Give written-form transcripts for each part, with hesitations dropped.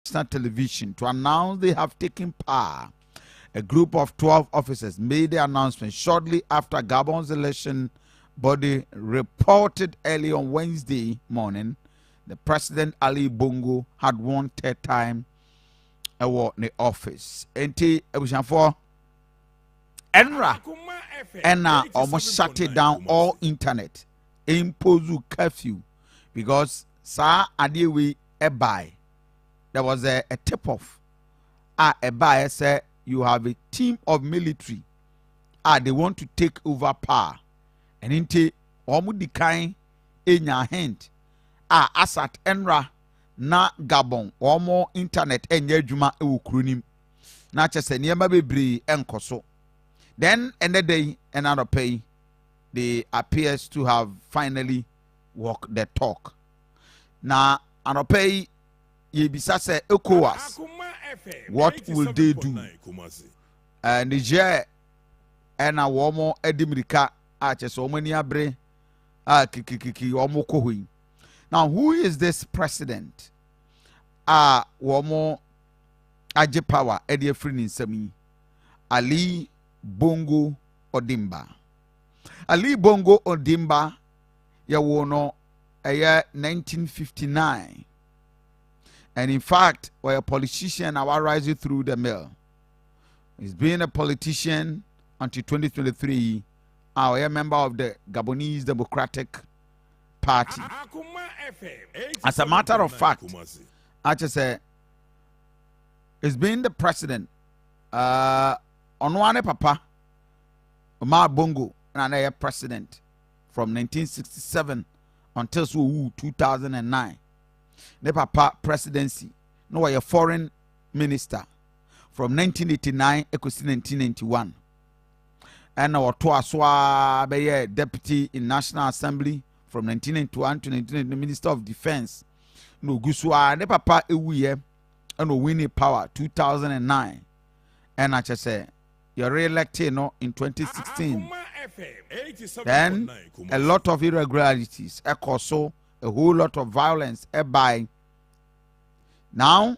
national television to announce they have taken power. A group of 12 officers made the announcement shortly after Gabon's election body reported early on Wednesday morning the President Ali Bongo had won third time in the office. Enti ebushanfo Enra Enna almost shut down all internet, impose curfew because sa adewe ebai. There was a tip off. Ebai said you have a team of military. They want to take over power. And inte omu di kain enya hint. Asat Enra na Gabon omo internet enye adwuma ewo kuronim. Na chese niema bebre enkoso. Then another day, another pay, they appears to have finally walked the talk. Now, another pay, yebisa se ECOWAS. What will they do? Niger and a woman Edimrika so many abre kiki womo kohui. Now, who is this president? Womo aje power edi free semi Ali Bongo Odimba. Ali Bongo Odimba yawono year 1959. And in fact, we're a politician now rising through the mill. He's been a politician until 2023. We're a member of the Gabonese Democratic Party. As a matter of fact, I just say he's been the president. Onwane Papa Omar Bongo and I president from 1967 until 2009. The Papa presidency. No, a foreign minister from 1989 to 1991. And our Toaswa be deputy in National Assembly from 1991 to 1990, Minister of Defense. No Guswa the Papa Ewiye and winning power 2009. And I just say you're re-elected in 2016. Then a lot of irregularities, so a whole lot of violence. By now,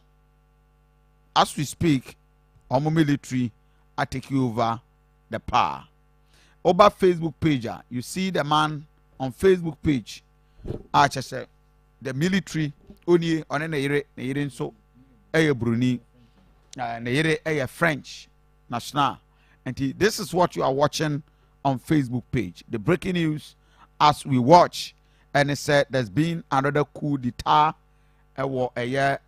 as we speak, our military are taking over the power. Over Facebook page, you see the man on Facebook page. I just say the military only on an so a Bruni and a French national. And this is what you are watching on Facebook page. The breaking news as we watch, and it said there's been another coup d'etat a year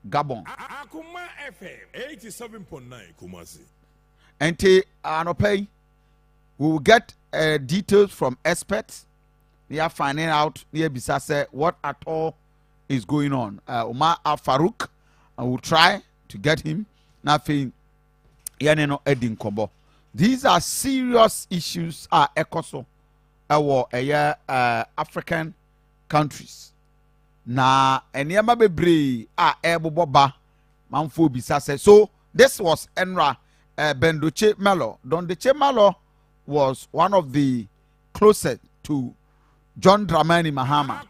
Gabon. Akoma FM 87.9 Kumasi. And Anopay, we will get details from experts. They are finding out near Bisase what at all is going on. Omar Al Farouk, I will try to get him. Nothing. Edin Kobo. These are serious issues. Ekoso, African countries. Na enyama bebre eboboba manfo bisase. So this was Enra Bendoche Melo. Dondeche Melo was one of the closest to John Dramani Mahama.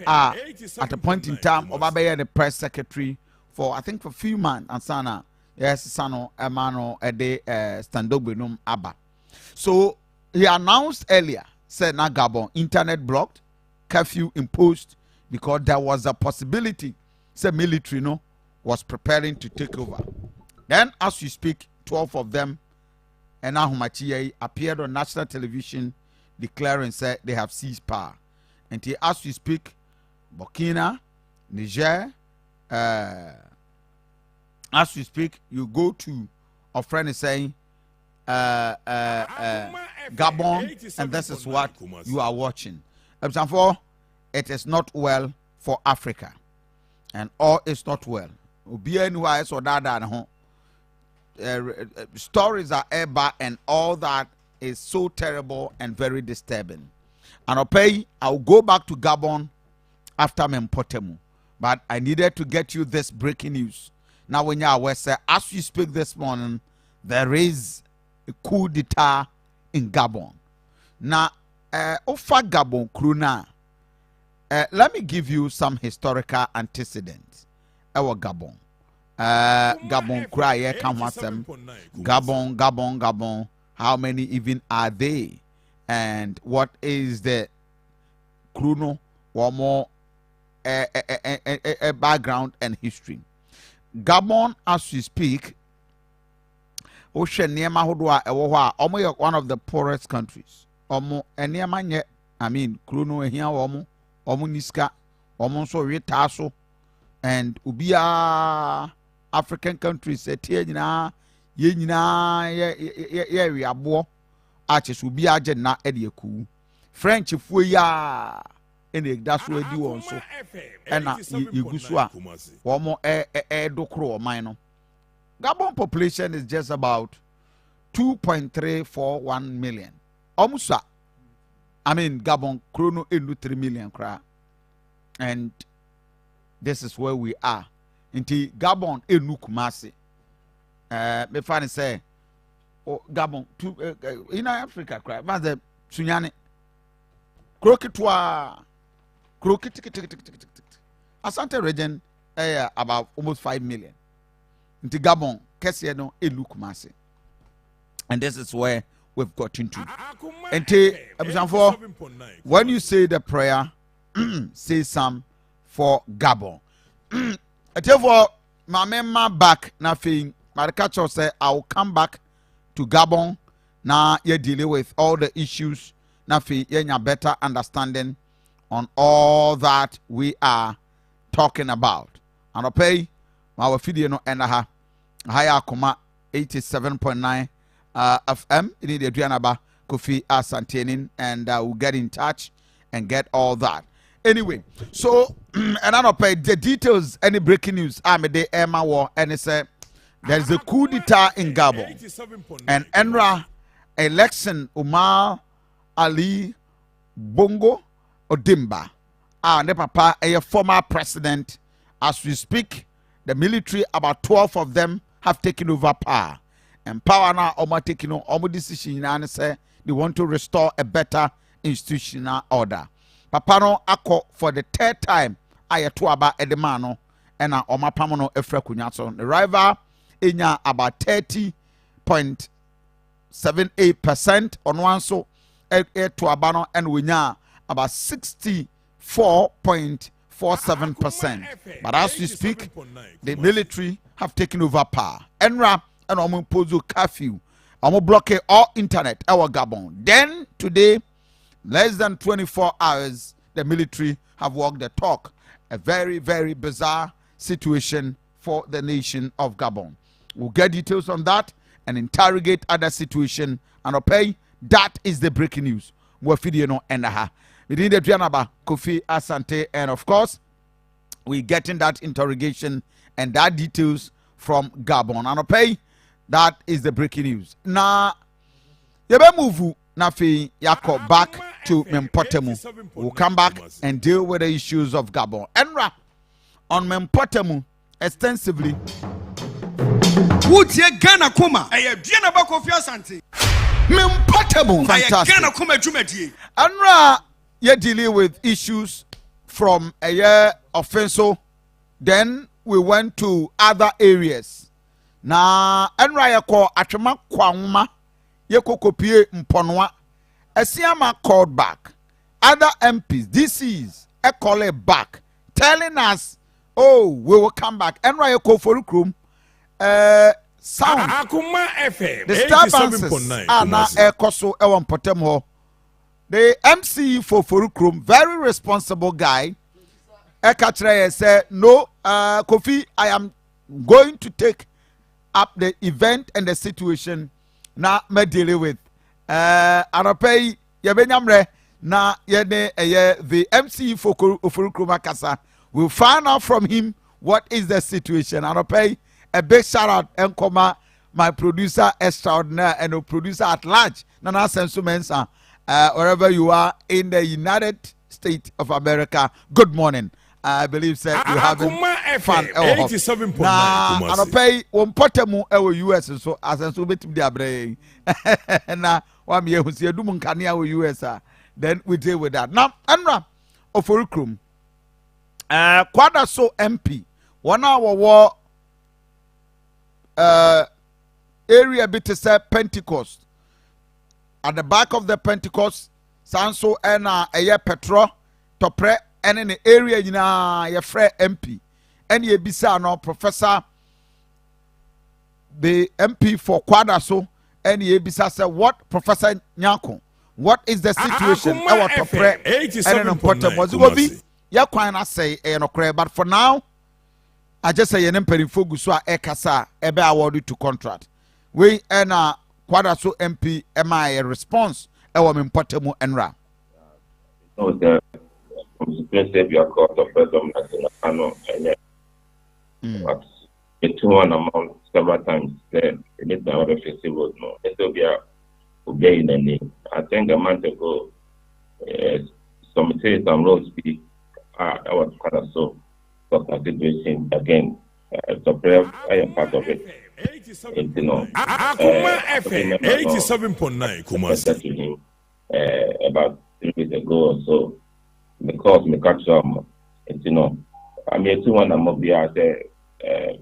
At a point in time, Obabeya the press secretary for I think for a few months and sana. Yes, Sano Emano Ede Standogbenum Abba. So he announced earlier, said na Gabon internet blocked, curfew imposed because there was a possibility, say military was preparing to take over. Then as we speak, 12 of them and Ahumachiye appeared on national television declaring said they have seized power. And as we speak, Burkina, Niger, as we speak, you go to a friend is saying Gabon, and this is what you are watching. Example, it is not well for Africa, and all is not well. Stories are ever, and all that is so terrible and very disturbing. And I'll go back to Gabon after Mempotemu, but I needed to get you this breaking news. Now, when you are West, as you speak this morning, there is a coup d'etat in Gabon. Now, Ofa Gabon Kruna, let me give you some historical antecedents. ewo Gabon. Gabon cry ye kan wasem. Gabon. How many even are they? And what is the chrono or more background and history? Gabon, as we speak, one of the poorest countries. I mean, chrono here omo niska so retaso and ubia African countries etie nyina ye nyina ye wiabo aches ubia je na edieku French fuo ya ene daso edi won so ena yegusu a womo dokro oman no. Gabon population is just about 2.341 million. Omusa I mean, Gabon chrono 3 million cry. And this is where we are. Inti Gabon enu Kumasi. Me find say, oh Gabon in Africa cry. But the Sunyani Kroketwa Asante region about almost 5 million. Inti Gabon Kesia no enu Kumasi. And this is where we've got into. And when you say the prayer, say some for Gabon. Therefore, my member back nothing. My catcher say I will come back to Gabon. Now you're dealing with all the issues. Nothing, you better understanding on all that we are talking about. And I pay my video no endaha. GhanAkoma 87.9 FM in the Aduanaba, Kofi, Asante, Ennin, and we'll get in touch and get all that. Anyway, so and I don't pay the details. Any breaking news? I'm a day Emma war, and it said there's a coup d'etat in Gabon, and Enra election Umar Ali Bongo Odimba, and papa a former president. As we speak, the military, about 12 of them, have taken over power. And power now taking on decision and say they want to restore a better institutional order. Papa no ako for the third time ayatuaba edemano and pamano efra kunyaso. The rival inya about 30.78% on one so tuabano and winya about 64.47%. But as we speak, the military have taken over power. Enra and impose curfew. Block all internet our Gabon. Then today, less than 24 hours, the military have walked the talk. A very, very bizarre situation for the nation of Gabon. We'll get details on that and interrogate other situation. And okay, that is the breaking news. We're feeding no endaha. Within the Aduanaba, Kofi, Asante, and of course, we getting that interrogation and that details from Gabon. And okay, that is the breaking news. Now, yebe move nafi yako back to Mempotemu. We'll come back and deal with the issues of Gabon. Enra on Mempotemu extensively. Would ye GhanAkoma? Aduanaba Kofi Asante. Mempotemu, fantastic. GhanAkoma jumedi. Enra ye dealing with issues from a year offensive. Then we went to other areas. Na enra yako atwema kwangma yeko kopie mponwa Esiama called back other MPs DCs call it back telling us oh we will come back enra yako forukrum sound Akoma FM disturbances ana ekoso ewon potem ho the MC for forukrum very responsible guy ekatre say no Kofi I am going to take up the event and the situation na me deal with anopay yebenyamre na yene the MC for Ofurukruma Kasa will find out from him what is the situation. Anopay a big shout out Enkoma, my producer extraordinaire and a producer at large Nana Sensu Mensa wherever you are in the United States of America. Good morning. I believe you having fun. Now, I pay one potemu US so as a so bit their brain. Now, 1 year who see a doom can US. Then we deal with that. Now, Anra of Fulcrum, Quada so MP one hour war area bit to say Pentecost. At the back of the Pentecost, Sanso and a petro to pre and in the area in a free MP. And ye bisa no professor the MP for Kwadaso and ye bisa say what Professor Nyanko, what is the situation? Our to pre and an important ya kwana say no cray, but for now I just say an emperi foguswa ekasa ebe awarded to contract. We and Kwadaso MP MI a response our important enra. No, the consequences you are caught of but it to one amount several times then it is now the festival no. It will be obeying the name. I think a month ago some say some roads speak I was kind of so situation again. So prayer I am part of it. You know, Akoma FM 87.9 Kumasi to him about 3 weeks ago or so because me catch some you know I mean 2 1 I'm be out there you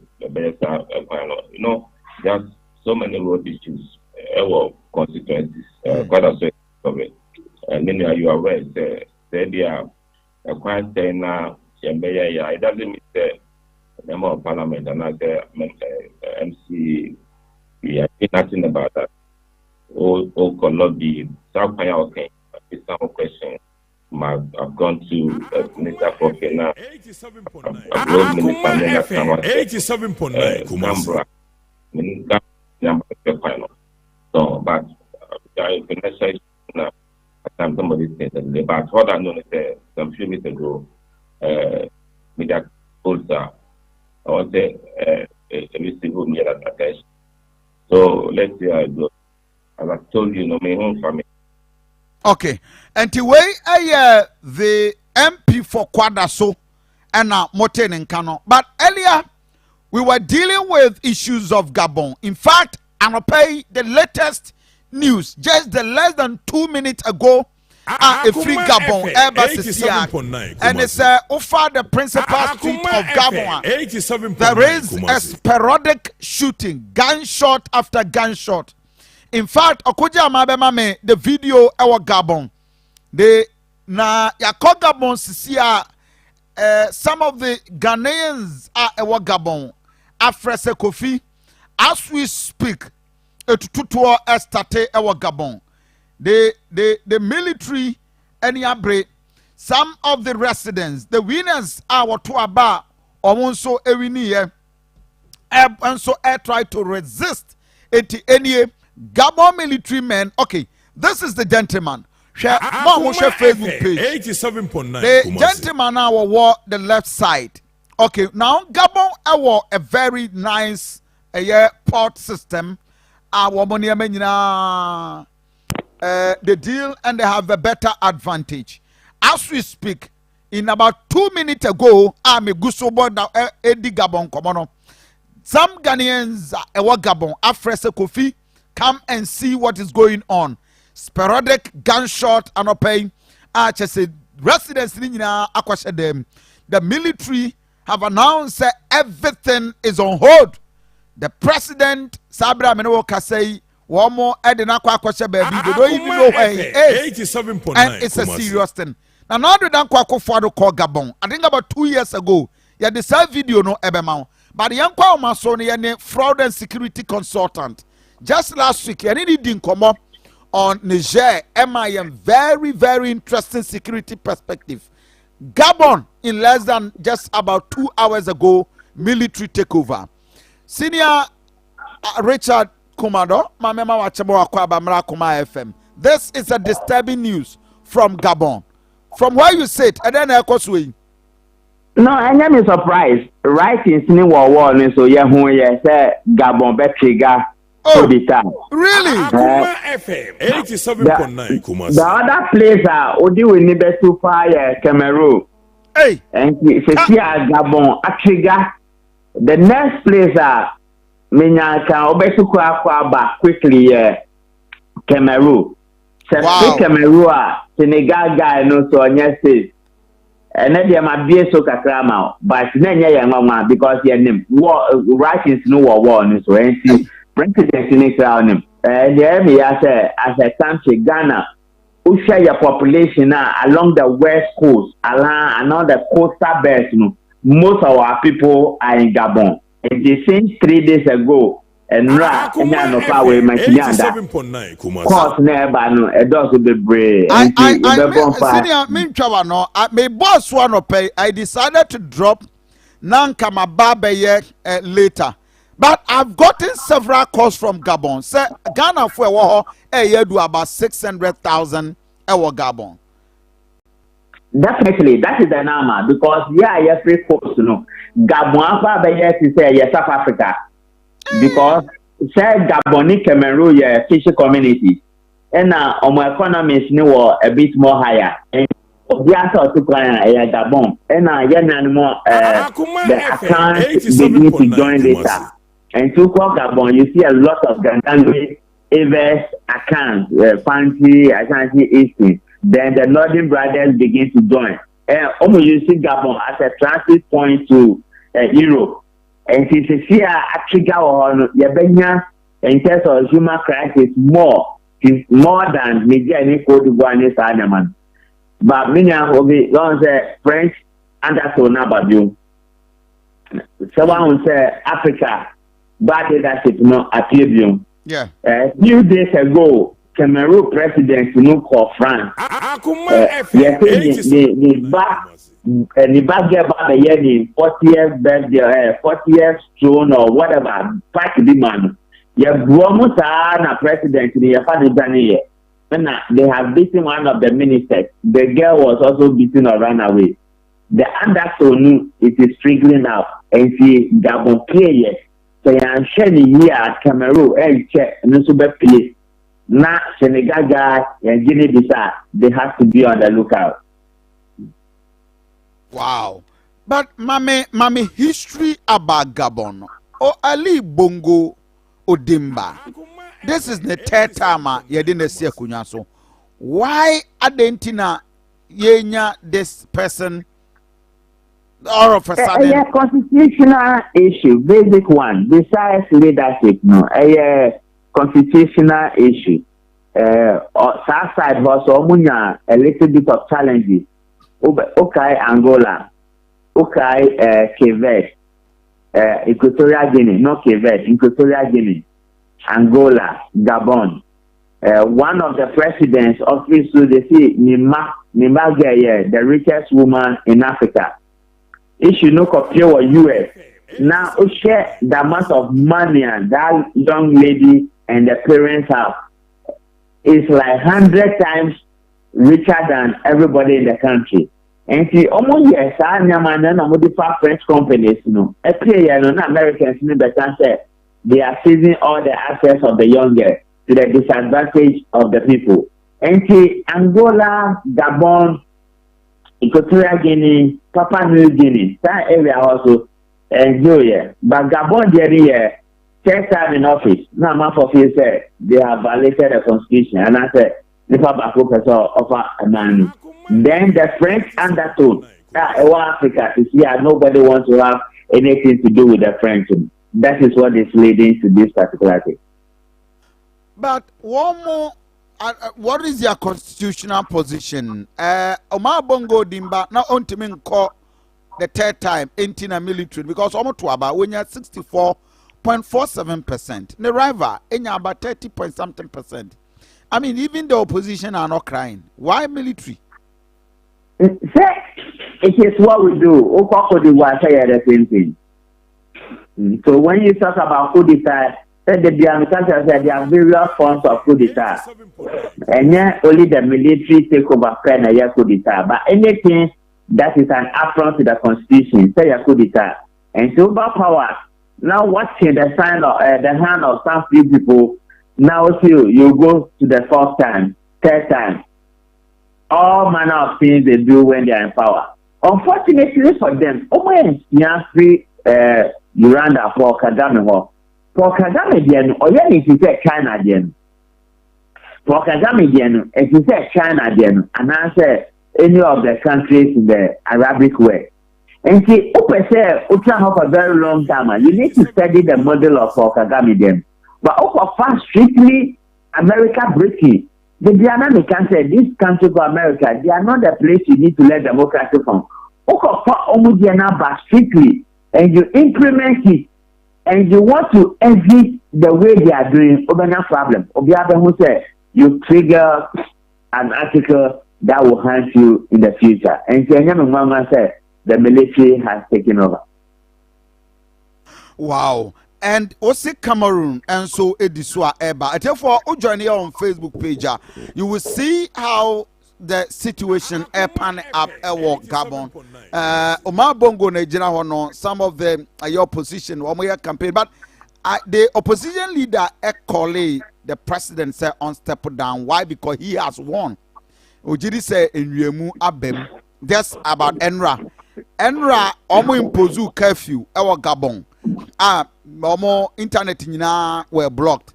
know there's so many road issues consequences quite a set of it and then you are aware say they are quite saying now it doesn't mean that member of parliament and I say MC we are nothing about that. All cannot be South Korea okay. It's some question. I've gone to Minister Kofi now. 87.9 Kumasi. So, but somebody said that. But what I know is that some few weeks ago, media also I want to say civil near that attention. So let's see how it goes. As I told you, my home family. Okay, and the way the MP for Kwadaso and Moten and Kano, but earlier we were dealing with issues of Gabon. In fact, I'm gonna pay the latest news just the less than 2 minutes ago. A free Gabon embassy and it's over the principal street of Gabon. There is a sporadic shooting, gunshot after gunshot. In fact, Okuja Mabemame, the video our Gabon. The na yako Gabon sisia some of the Ghanaians are our Gabon. Afrese Kofi, as we speak, tutuo estate our Gabon. The military and yabre, some of the residents, the winners are what to aba or so ewiniye and so I try to resist it any Gabon military men. Okay, this is the gentleman. Share Facebook page. 87.9 The gentleman now wore the left side. Okay, now Gabon wore a very nice port system. Our money the deal and they have a better advantage. As we speak, in about 2 minutes ago, I'm a gusobo now Eddie Gabon Komono. Some Ghanaians Gabon Afrese Kofi come and see what is going on. Sporadic gunshot and opay. I just said residents in them. The military have announced that everything is on hold. The president Sabra Menoka say one more Aduanaba baby. They don't even know where he is. And it's a serious thing. Now, now they don't call Gabon. I think about 2 years ago, yeah, the same video no ebemao. But the young Kwao fraud and security consultant. Just last week, I didn't come up on Niger, MIM, very, very interesting security perspective. Gabon, in less than just about 2 hours ago, military takeover. Senior Richard Kumado, Mamema Wachabo Akwaba Akoma FM. This is a disturbing news from Gabon. From where you sit, and then I way. No, I am surprised. Right in Sini War, so yeah, who say Gabon Betriga. Oh, really? Akoma FM 87.9 Kumasi. The other place Odi we need to fire Cameroon. Hey, and Gabon Atriga. The next place Minya can obesu kwa quickly Cameroon. Wow. Cameroon Senegal guy no so anya say. and then there might be a so kakrama, but then yeah, because your name war writings no war so and see president in him. And there as a country, Ghana, who share your population along the west coast, along the coastal belts, most of our people are in Gabon. And they since 3 days ago, and Akoma no power with my 87.9 Kumasi. course never no, it does be brave. My boss one of pay. I decided to drop Nankama Babe later. But I've gotten several calls from Gabon. Say Ghana for a year do about 600,000 Gabon. Definitely, that is the number because yeah, free coast, Gabon is South Africa because say Gaboni Cameroon, fishing community, and our economies a bit more higher. And the answer to Gabon, and the accounts begin to join later. And to call Gabon, you see a lot of Ghanaian invest accounts, Fancy, Asante, Easton. Then the Northern Brothers begin to join. And you see Gabon as a transit point to Europe. And since you see a trigger on Yabenya in terms of human crisis, it's more than Nigeria and Cote d'Ivoire and Sanaman. But many of the French and Aduanaba. Someone will say Africa. Bad leadership appeal. Yeah. Few days ago, Cameroon president called France. Akoma the back about the year 40th birthday, 40th throne or whatever. Pack the man. Almost a president in the family. They have beaten one of the ministers. The girl was also beaten or run away. The undertone it is triggering out and see Gabon players. So I'm sharing here at Cameroon and check and so play. Now Senegal guy and Guinea-Bissau, they have to be on the lookout. Wow. But mame history about Gabon. O Ali Bongo Odimba. This is the third time you didn't see a so. Why Adentina yenya this person? All of a sudden, a constitutional issue, basic one. Besides leadership, a constitutional issue. South side was a little bit of challenges. Okay, Angola. Okay, Quebec. Equatorial Guinea, not Quebec, Equatorial Guinea. Angola, Gabon. One of the presidents of Israel, they see Nimagaya, the richest woman in Africa. If you look up here or US, now share the amount of money that young lady and the parents have is like 100 times richer than everybody in the country. And see, almost yes, I am a French companies, Americans, they are seizing all the assets of the younger to the disadvantage of the people. And see, Angola, Gabon, Equatorial Guinea, Papua New Guinea, that area also enjoy. But Gabon, third time in office. Now, my office said they have violated the constitution, and I said, the Papa Professor offer a man. Then the French undertone that Africa is here, nobody wants to have anything to do with the French. That is what is leading to this particular thing. But one more. What is your constitutional position? Omar Bongo Dimba now on to call the third time in a military because almost to about when you're 64.47%. The rival in about 30 point something percent. I mean, even the opposition are not crying. Why military? It is what we do. The same thing. So when you talk about coup d'etat, there are various forms of coup d'etat. And yet only the military take over pen a coup d'etat. But anything that is an affront to the constitution, say a coup d'etat. And so about power, now watching the sign of the hand of some few people, now you go to the fourth time, third time. All manner of things they do when they are in power. Unfortunately for them, almost free Uganda for Kagame. For Kagame, or you need to say China again. For Kagame, if you say China again, and I say any of the countries in the Arabic world. And see, say, for a very long time, you need to study the model of Kagame them. But far strictly America Britain. The dynamic can say this country for America, they are not the place you need to let democracy from. But strictly, and you implement it, and you want to exit the way they are doing, no problem. Who say you trigger an article that will haunt you in the future. And Mama said the military has taken over. Wow. And also Cameroon and so Edisua Eba. Therefore, join here on Facebook page. You will see how the situation pan up Gabon. Omar Bongo Nigeria hono some of the your opposition campaign, but the opposition leader Ekole, the president said on step down. Why? Because he has won. Ojiri say Enyemu Abem. Just about Enra. Enra omo imposu curfew Gabon. More internet were blocked.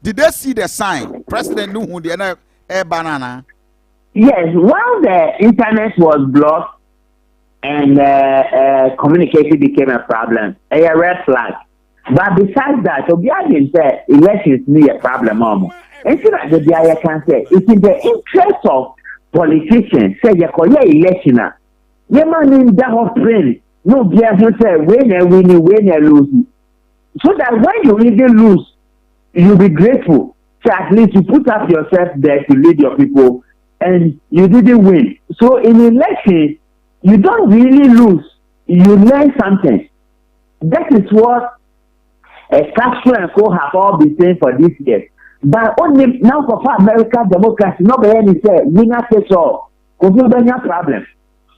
Did they see the sign? President knew who the banana. Yes, while the internet was blocked and communication became a problem, a red flag. But besides that, Obiagin said elections need a problem. And so that the DIA can say it's in the interest of politicians. Say you call your election. You man in that whole friend. No, Biagin said win and lose. So that when you really lose, you'll be grateful. So at least you put up yourself there to lead your people, and you didn't win. So in election, you don't really lose. You learn something. That is what Castro and Co have all been saying for this year. But only now for American democracy, nobody say winner takes all. Because no problem.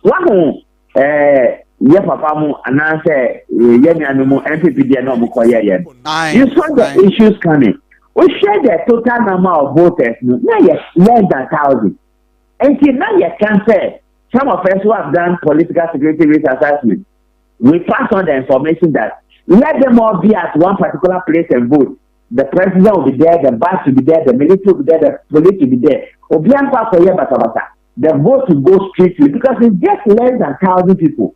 One, papa mu anase yemianumu MPP dey no mukoye yen. You saw the issues coming. We share the total number of voters now yes less than 1,000. And now you can say some of us who have done political security risk assessment, we pass on the information that let them all be at one particular place and vote. The president will be there, the bus will be there, the military will be there, the police will be there. The vote will go strictly because it's just less than 1,000 people.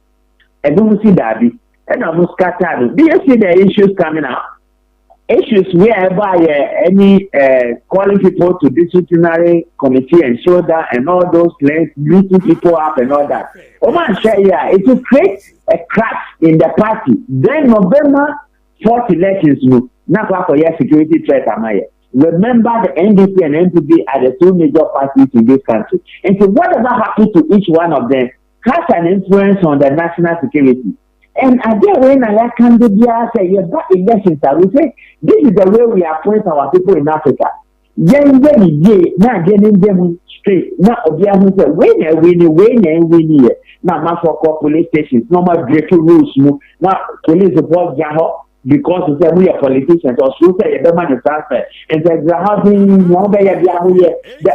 I don't see that. And I'm scattered. Do you see the issues coming out? Issues whereby any calling people to disciplinary committee and show that and all those claims, beating people up and all that. It will create a crack in the party. Then November 4th elections, not for your security threat. Remember the NDP and NPP are the two major parties in this country. And so whatever happens to each one of them has an influence on the national security. And again, when I can say, that elections, I will say, this is the way we appoint our people in Africa. Then now getting them straight. Now, winning. Now, my for police stations, no more breaking rules. Now, police report because we say we are politicians or so say the money transfer. And the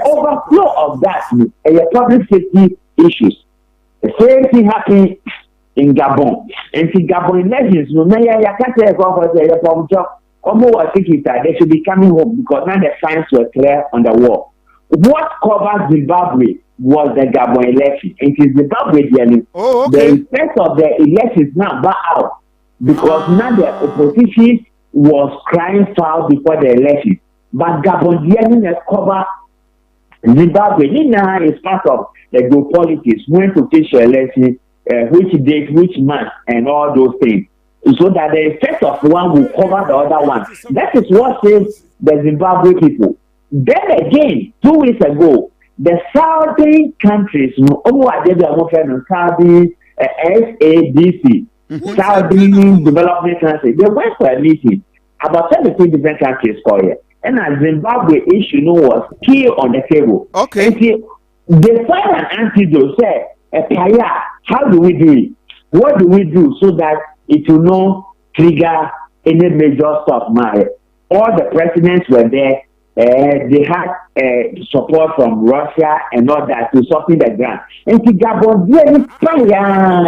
overflow of that is public safety issues. The same thing happened in Gabon. And in Gabon elections, they should be coming home because now the signs were clear on the wall. What covered Zimbabwe was the Gabon election. And in Zimbabwe, the effect of the elections now back out because now the opposition was crying foul before the election. But Gabon covered Zimbabwe. Now is part of the geopolitics, when to fish election, which date, which month, and all those things. So that the effect of one will cover the other one. That is what saves the Zimbabwe people. Then again, 2 weeks ago, the southern countries, Saudi, SADC, Saudi Development Council, they went for a meeting. About 17 different countries called here. And as Zimbabwe issue was key on the table. Okay. And see, they find an antidote, say, how do we do it? What do we do so that it will not trigger any major stuff? All the presidents were there. They had support from Russia and all that to soften the ground. And to Gabon,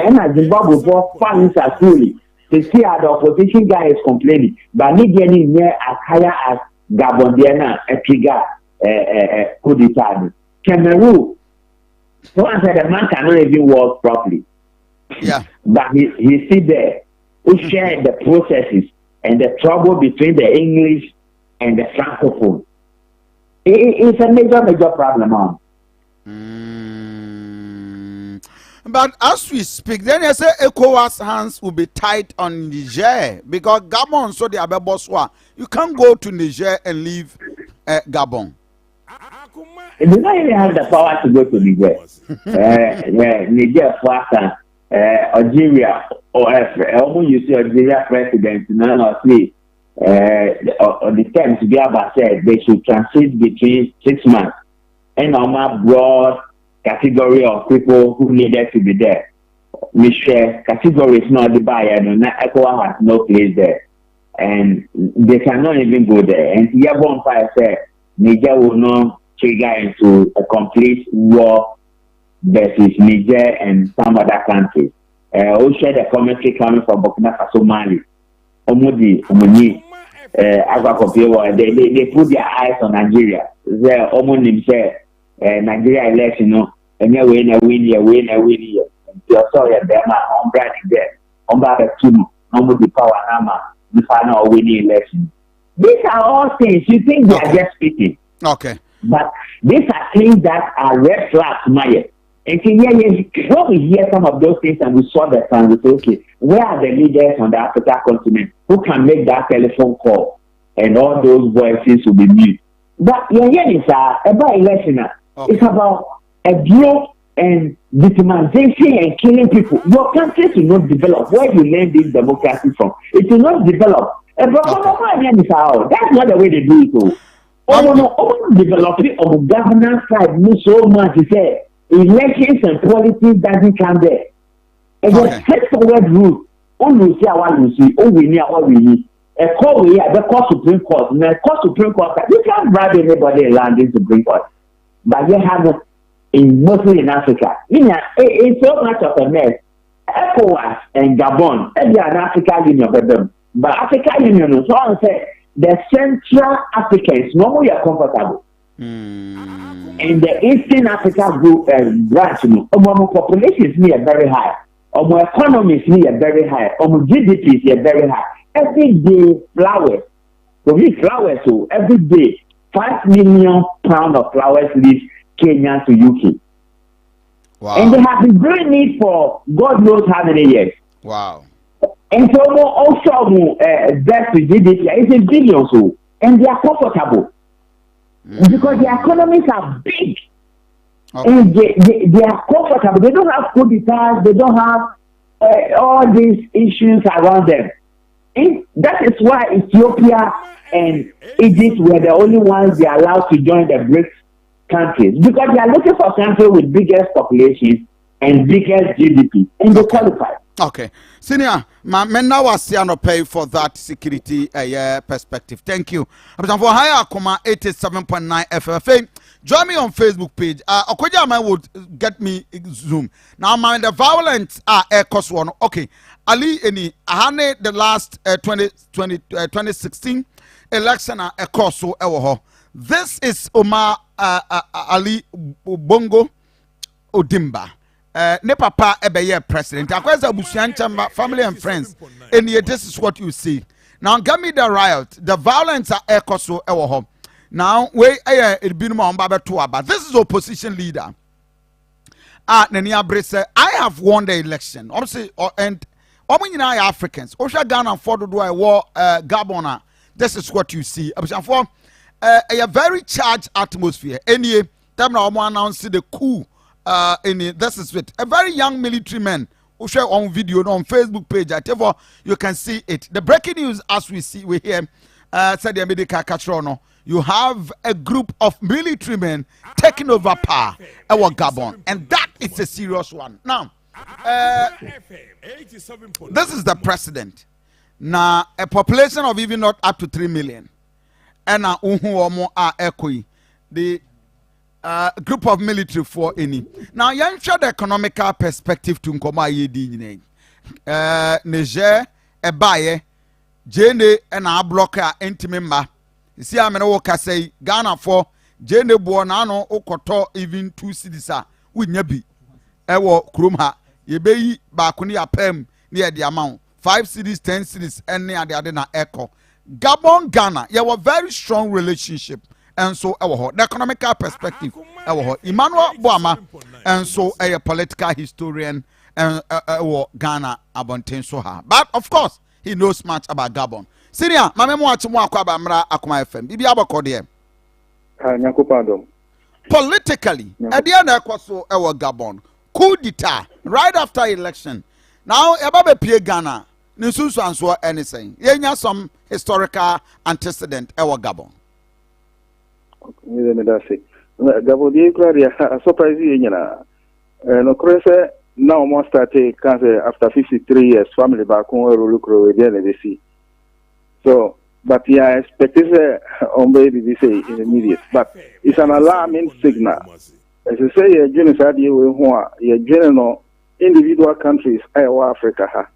and as Zimbabwe bought funds as fully. To see how the opposition guy is complaining, but not getting near as higher as Gabon, a trigger coup d'etat. Cameroon, So I said the man cannot even walk properly. Yeah. But he see there, who share the processes and the trouble between the English and the Francophone. It's a major problem. But as we speak, then you say ECOWAS hands will be tight on Niger because Gabon, so the Abeboswa, you can't go to Niger and leave Gabon. They don't even have the power to go to Niger. Niger, Fasa, Algeria, or when you see Algeria president, none of the terms to be about said they should transit between 6 months and on my broad category of people who needed to be there. Michelle category is not the buyer, and ECOWAS has no place there. And they cannot even go there. And Yabon Fire said Niger will not trigger into a complete war versus Niger and some other countries. We share the commentary coming from Burkina Faso, Mali. Omudi, they put their eyes on Nigeria. They almost say Nigeria election, and you win. You saw them on branding there, on the team, on the power number, the final winning election. These are all things you think they are just speaking. Okay. But these are things that are red flags, Maya. And when we hear some of those things and we saw the sign, we say, okay, where are the leaders on the African continent who can make that telephone call and all those voices will be mute? But it's about election. Okay. It's about abuse and victimization and killing people. Your country will not develop. Where you learn this democracy from? It will not develop. That's not the way they do it. Developing on the governance side means so much. He said elections and politics doesn't come there. And the straightforward route, only see what you see, we need what we need. A call we have the court Supreme Court, and the court Supreme Court, you can't bribe anybody around this Supreme Court. But you have it mostly in Africa. It's so much of a mess. ECOWAS and Gabon, and they are an African Union for them. But African Union, so I say the Central Africans normally are comfortable. In the Eastern Africa group branch, population is near very high. Our economy is near very high. Our GDP is near very high. Every day flowers. So every day 5 million pounds of flowers leave Kenya to UK. Wow. And they have been doing it for God knows how many years. Wow. And so also that GDP is in billions, and they are comfortable because their economies are big. Okay. And they are comfortable. They don't have coup d'etats. They don't have all these issues around them. And that is why Ethiopia and Egypt were the only ones they are allowed to join the BRICS countries, because they are looking for countries with biggest populations and biggest GDP, and they qualify. Okay, Senior, men now are no pay for that security perspective. Thank you. For GhanAkoma 87.9 FFA. Join me on Facebook page. Okoja would get me Zoom. Now, the violence are cause one. Okay, Ali Ennin, Ahane the last 2016 election a cause so ewo. This is Omar Ali Bongo Odimba. Ne papa ebeye president. Akweza Busian Chamba, family and friends. And yet this is what you see. Now give me the riot. The violence are ekoso ewo. Now we it been more but this is opposition leader. Nenia Brese, I have won the election. Obviously, and I Africans. Osha Ghana for do I war Gabona. This is what you see. For a very charged atmosphere. Any time now announced the coup. This is it. A very young military man who share on video on Facebook page. Whatever you can see it. The breaking news as we hear said the America Catrono. You have a group of military men taking over power our Gabon, and that is a serious one. Now, this is the president. Now, a population of even not up to 3 million, and the group of military for any. Now, you show the economical perspective to Nkoma Yedi Niger, Ebaye, Jene, and our blocker, Intimemba. You see, I'm an old say Ghana for Jene Buonano, Okoto, even 2 cities. wonya bi ewo kurom ha ye beyi ba ko ne yapam ne ye de amount 5 cities 10 cities ene ade na echo Gabon Ghana ye were very strong relationship and so the economical perspective Emmanuel Boama and so a political historian and Ghana abonten so ha but of course he knows much about Gabon Senior mame mo achi mo akwaba mra Akoma FM bibi abako de politically at the end ekwaso Gabon coup d'etat right after election now ebabe pie Ghana Nisusu answer anything. Yenya some historical antecedent ewa Gabon. Gabon di kura surprise yenya na. No kure now mo start after 53 years family back on rule kuro we dey see. So but yeah expected on baby they say in immediate but it's an alarming signal. As you say you genocide you general individual countries Africa ha.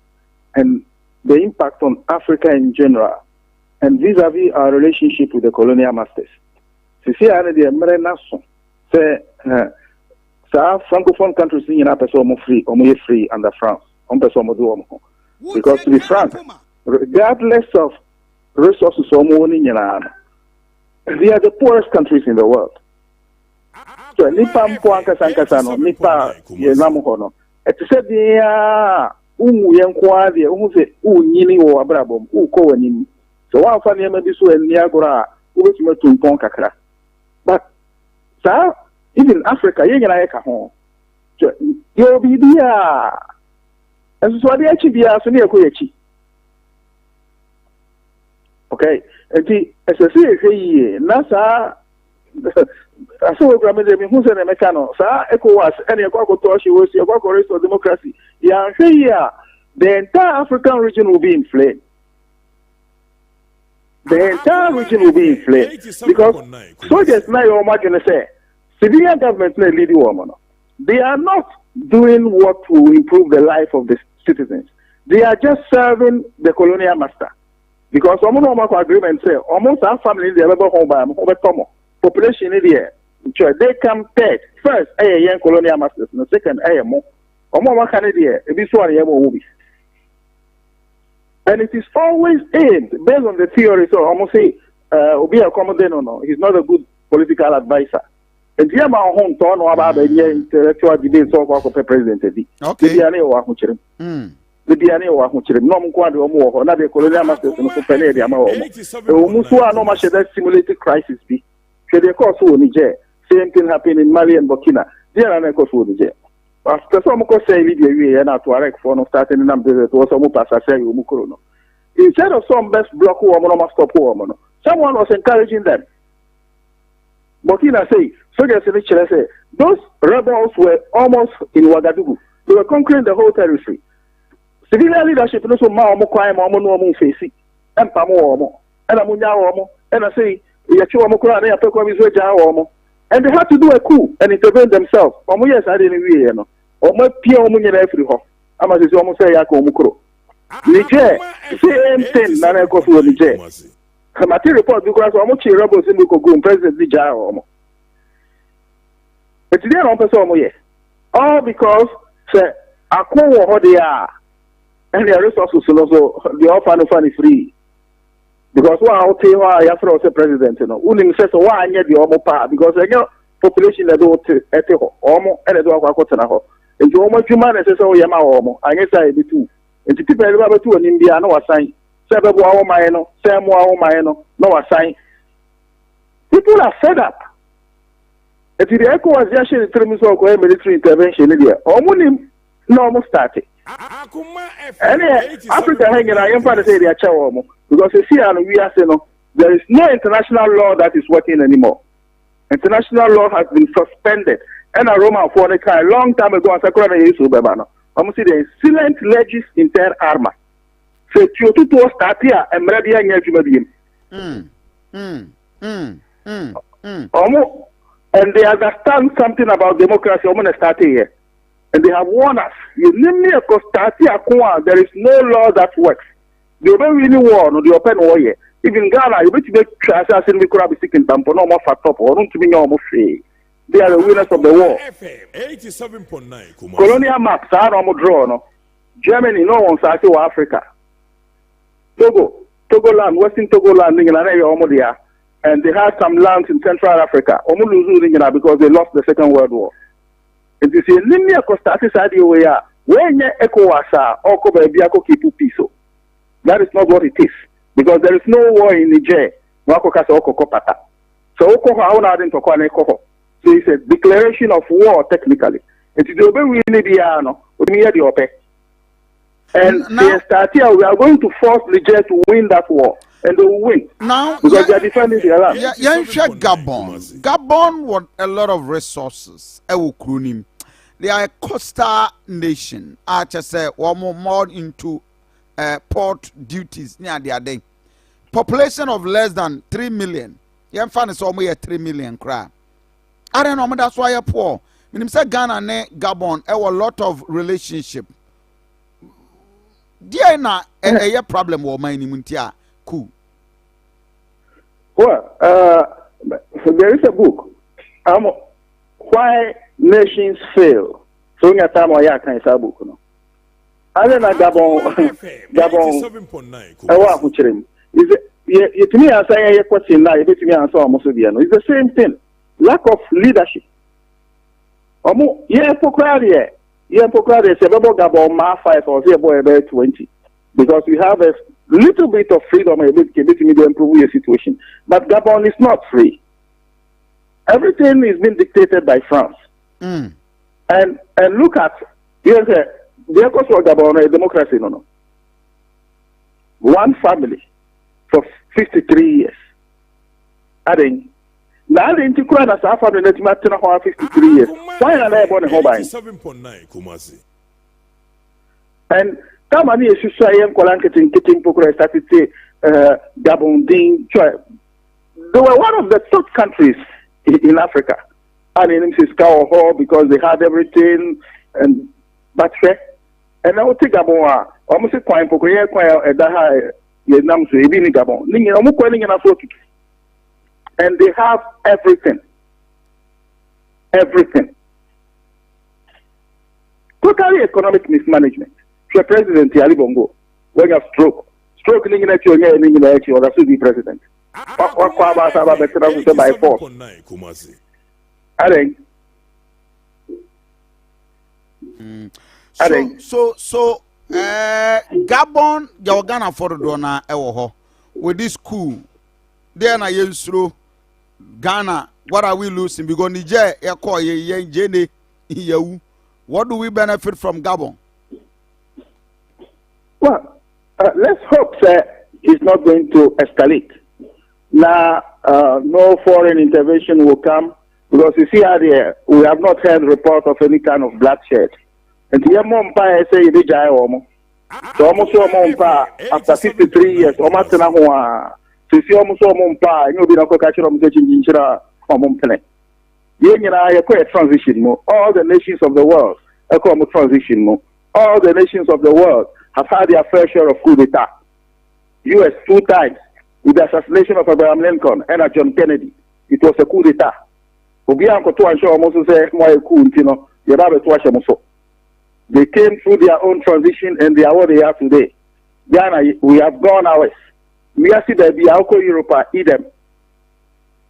And the impact on Africa in general, and vis-a-vis our relationship with the colonial masters. See, the American say, francophone countries in free under France. Because to be frank, regardless of resources or money, they are the poorest countries in the world. So, Nipa Mpoankasano, Nipa Yenamuhono. It said, yenkwa de se nyini wo abrabom ko wanim so wa fa ne ma bi so ani agora wo betuma tumpon kakra but sa even Africa yenya na yeka ho yo bibia eso so de achi bia so ne ekoyachi okay enti esese ehwe na sa aso gramede mi hu se na meka no sa ECOWAS ene ekwakoto shi wo si ekwako restore democracy ya here the entire African region will be in flame. The entire region will be in flame because soldiers now you imagine say civilian government na lead woman. They are not doing what will improve the life of the citizens. They are just serving the colonial master. Because almost agreement say almost our family they ever home by population in there. They come third. First, young colonial masters, and the second, more. And it is always aimed based on the theory. So almost say, Obi Akoma no, he's not a good political advisor. And the amount home turn about the intellectual debate so for president. Okay. The DNA or Huchim, no Mquad or another colonial masters and Penny, the Musua no much that simulated crisis be. Should they cause Niger? Same thing happened in Mali and Burkina. They are not cause Niger. After some say Libya and to Arek for no starting in Amdez to some Passasay Mukurono. Instead of some best block woman or stop woman, someone was encouraging them. Burkina say, soldiers in the say, those rebels were almost in Ouagadougou. They were conquering the whole territory. Civilian leadership no so ma omo kwai ma omo no omo face empa mo omo and amunya omo and I say yachi omo kura na yapekwa bizo ja omo and they had to do a coup and intervene themselves omo yes I didn't we no omo pia omo nyina afiri ho ama se omo say ya ka omo kuro Niger same thing na na ko fu Niger committee report because omo chi rebels in ko go president di ja omo but they don't person omo ye all because say Akoma ho they are and the resources also the offer no free because one out here I after was president no unim say so one the omo pa because the population that do ete ho omo and do akwa na ho and the omo dwuma na say so yema omo anye say be two and people be two onim bia na wasan say be bo awo man no say mo awo man no na wasan people are fed up if the ECOWAS ya share the terms of military intervention there omo nim na omo started Africa hanging I am to say they are chawomo because you see and we are saying no there is no international law that is working anymore. International law has been suspended and a Roman for a long time ago and Sakura is Ubebano. I'm see the silent legis inter arma. So Kyoto to start here and Meradia and they understand something about democracy. I'm gonna start here. And they have warned us. You name me a Costati Akoma, there is no law that works. They don't really war no the open war here. Even Ghana, you bet you make assassin we could have been sick in Tampo, no more fat top, or don't to be no more free. They are the winners of the war. FM 87.9 Kumasi. Colonial maps are no draw no. Germany no one side to Africa. Togoland, Western Togoland, and they had some lands in Central Africa. Because they lost the Second World War. And you see, Nimia Costatis idea where when you ECOWAS or Kobe keep peace. That is not what it is. Because there is no war in Niger. So so it's a declaration of war technically. It is the way we need the open. And they start here, we are going to force Niger to win that war. And they will win. Now, because they are defending their land. Gabon. Gabon want a lot of resources. They are a coastal nation. I just say, one more into port duties near their day. Population of less than 3 million. You find it's almost 3 million crap. I don't know, that's why you're poor. When you say Ghana and Gabon, have a lot of relationship. There na a problem with my muntia. Cool. Well, there is a book. Why nations fail. So in a time where I can say book. No. I don't know Gabon. Gabon. Is to me, I say a question now. It's the same thing. Lack of leadership. Hypocrisy. Hypocrisy is about Gabon 5 or 20 because we have a little bit of freedom a bit to improve your situation. But Gabon is not free. Everything is being dictated by France. And look at here's there goes for Gabon a democracy no. One family for 53 years. Adding now the Intikura as a family that matter for 53 years. Why are they born in Hobay? 87.9 Kumasi. And Tamani is Shayam Kolanketin Kitting Pokora started to Gabon Ding. They were one of the top countries in Africa. And in Siskao Hall because they had everything and but and I would take Gabon almost a coin Pokoya at the high Vietnam so even in Gabon. And they have everything. Everything. Totally economic mismanagement. The president Ali Bongo, when you have stroke in at your or that's the president. By force. I think. So Gabon, you're gonna for Dona Ewoho with this coup. Then I use through Ghana. What are we losing? Because Niger, what do we benefit from Gabon? Well, let's hope that it's not going to escalate. Now, no foreign intervention will come because you see how we have not heard report of any kind of bloodshed. And the Mumpa say you did so almost after 53 years, almost to see almost Mumpa, you'll be not catching on the Jinjira or Mumpene. A transition more. All the nations of the world, Akoma transition more. All the nations of the world have had their fair share of coup d'etat. US 2 times with the assassination of Abraham Lincoln and John Kennedy. It was a coup d'etat. They came through their own transition and they are what they are today. Ghana, we have gone ours. We are see that the Alco Europa, them.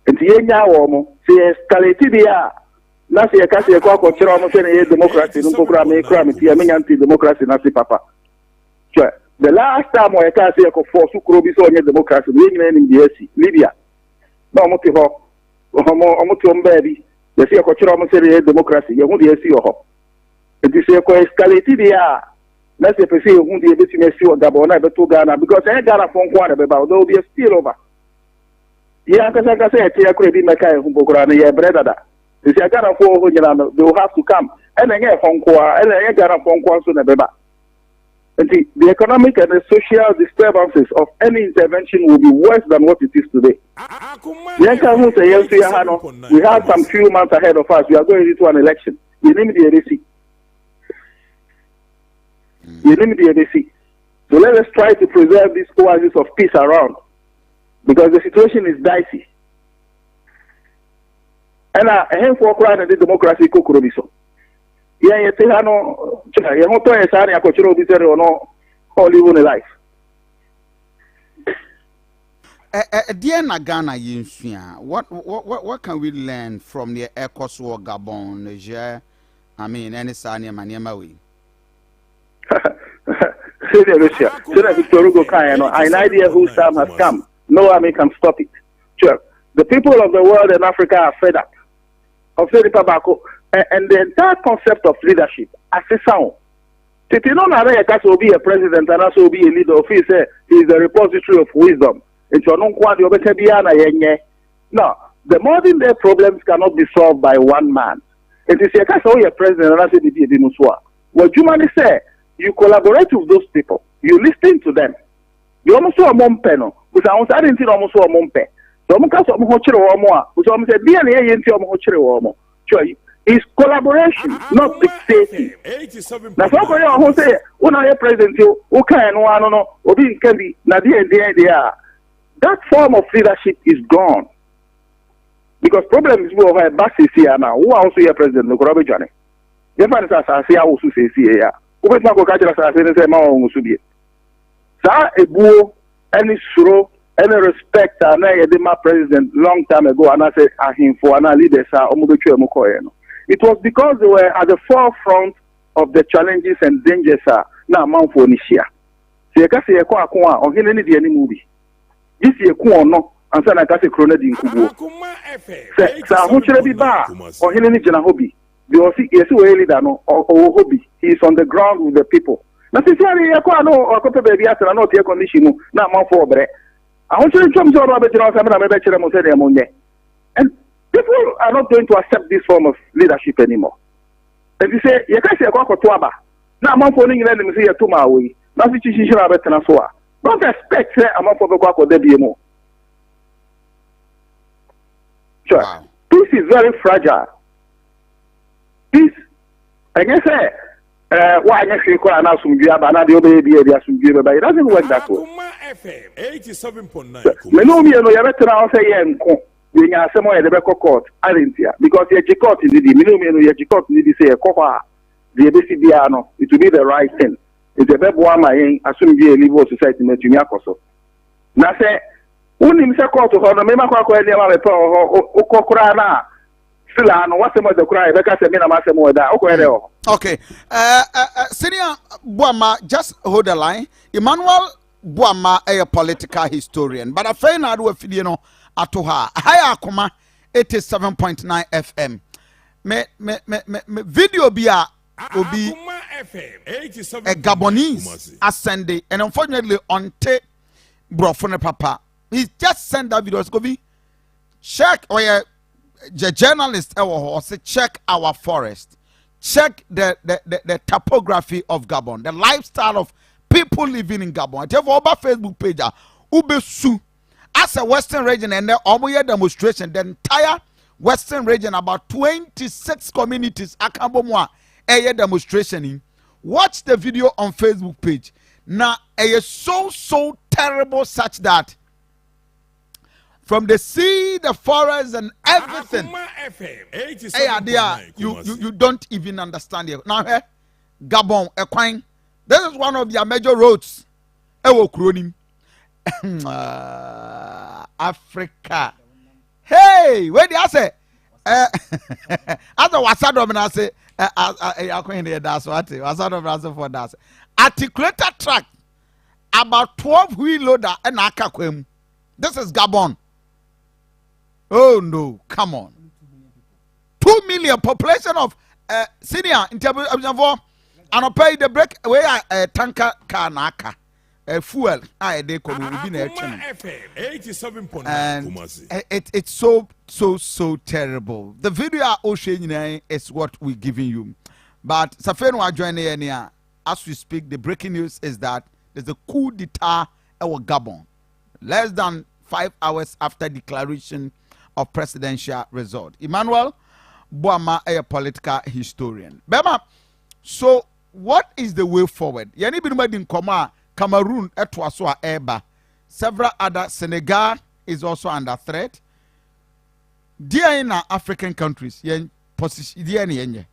And the Yenya Womo, say escalated the Nasi Akasi Akoko Chiramo democracy, no program, a crime, anti democracy, Nasi Papa. The last time I can say for Sukrobiso democracy, in the AC, Libya. No motivo, Omotum baby, the Siaco democracy, you won't see your hop. It is a escalated the let's say, who the ability to see what Gabona, but to Ghana, because I got a phone quarter about there will be a spill over. Yeah, because I say, I could be my kind of Bograna, yeah, brother. They say, I got a phone, they will have to come. And I get a phone call, and I got a phone call soon. And the economic and the social disturbances of any intervention will be worse than what it is today. We have some few months ahead of us. We are going into an election. You name the ADC. So let us try to preserve this oasis of peace around because the situation is dicey. And a handful of crowd and the democracy kokorobiso. Yeah, no, you want to say a cultural visitor or no, or live on a life. Dear Ghana, what can we learn from the ECOWAS Gabon, Niger? I mean, any Sanya Maniamawi. Say that Victor Hugo can, an idea whose time has come. No army can stop it. Sure. The people of the world and Africa are fed up of the tobacco and the entire concept of leadership as a sound. Titi no na that will be a president and also be a leader of he is the repository of wisdom. No, the modern day problems cannot be solved by one man. It is a case of a president and also the what humanly say, you collaborate with those people, you listen to them. You almost saw a mompeno, because I didn't see almost a mompe. So I'm cast of Hochero or more, which almost a DNA into Hochero or more. It's collaboration, not dictating. Now, so for you, who say, when I president you, who can one or be can be Nadia. That form of leadership is gone. Because problems will have basis here now. Who also your president, Nukurabe Johnny? You find us as I also say, here. Who is not going to catch us and say, Mao Musubi? Sa a bull, any suro, any respect, and I did my president long time ago, and I said, him for an leader, it was because they were at the forefront of the challenges and dangers now, Mount Phoenicia. So you can say, Akoma, or any movie. This year, no, and so I got a chrono in Kubo. Sa Huchre be bar or Hillary Jana hobby. Because he is really done or hobby. He is on the ground with the people. Nothing or copper baby after not air condition, not more for bread. I want to jump on Robert Johnson and I bet you and people are not going to accept this form of leadership anymore. And you say, you can't say a cock or twaba. Now, I'm phoning them here 2 miles away. Nothing to see about Tanasoa. Don't expect a month of the clock or there be more. Sure. Wow. Peace is very fragile. Peace, I can say, why I actually call an awesome job and the baby, but it doesn't work that way. 87.9. Menomi, no, you better now say, we are somewhere in the record court, I didn't hear, because you're Jicot in the Menomi, you're Jicot in the say, Kofa, the ABCDano, it will be the right thing. It's a bad one, I assume be a legal society in Yakoso. Now say, when himself called to her, the Mema or Cocrana, Silano, what's the matter cry? Because I mean, I'm asking more that. Okay, Senior Buama, just hold the line. Emmanuel Buama, a political historian, but a fair na do a video atoha. Hi, Akoma, 87.9 FM. Me video bia obi a Gabonese Asante, and unfortunately on tape brofone papa. He just sent that video. Kofi, check or a journalist or say check our forest, check the topography of Gabon, the lifestyle of people living in Gabon. I tell you about Facebook page, Ubesu as a Western region, and the Omoye demonstration, the entire Western region, about 26 communities, Akabomwa, a demonstration in. Watch the video on Facebook page. Now, it is so terrible, such that from the sea, the forest, and everything, you don't even understand it. Now, Gabon, Equine, this is one of their major roads. Africa. Hey, where did I say? As a Wasadom, and I say, articulated track about 12 wheel loader and Akakwem. This is Gabon. Oh no, come on. 2 million population of senior in terms of and pay the break away a tanker car naka. Fuel, they could be in and it's so terrible. The video Ocean is what we're giving you. But Safeno joining here as we speak. The breaking news is that there's a coup d'etat in Gabon, less than 5 hours after declaration of presidential result. Emmanuel Buama, a political historian. Bema, so what is the way forward? Yani binuma din koma Cameroon etwaso eba. Several other Senegal is also under threat. dear in African countries, yen position dear any.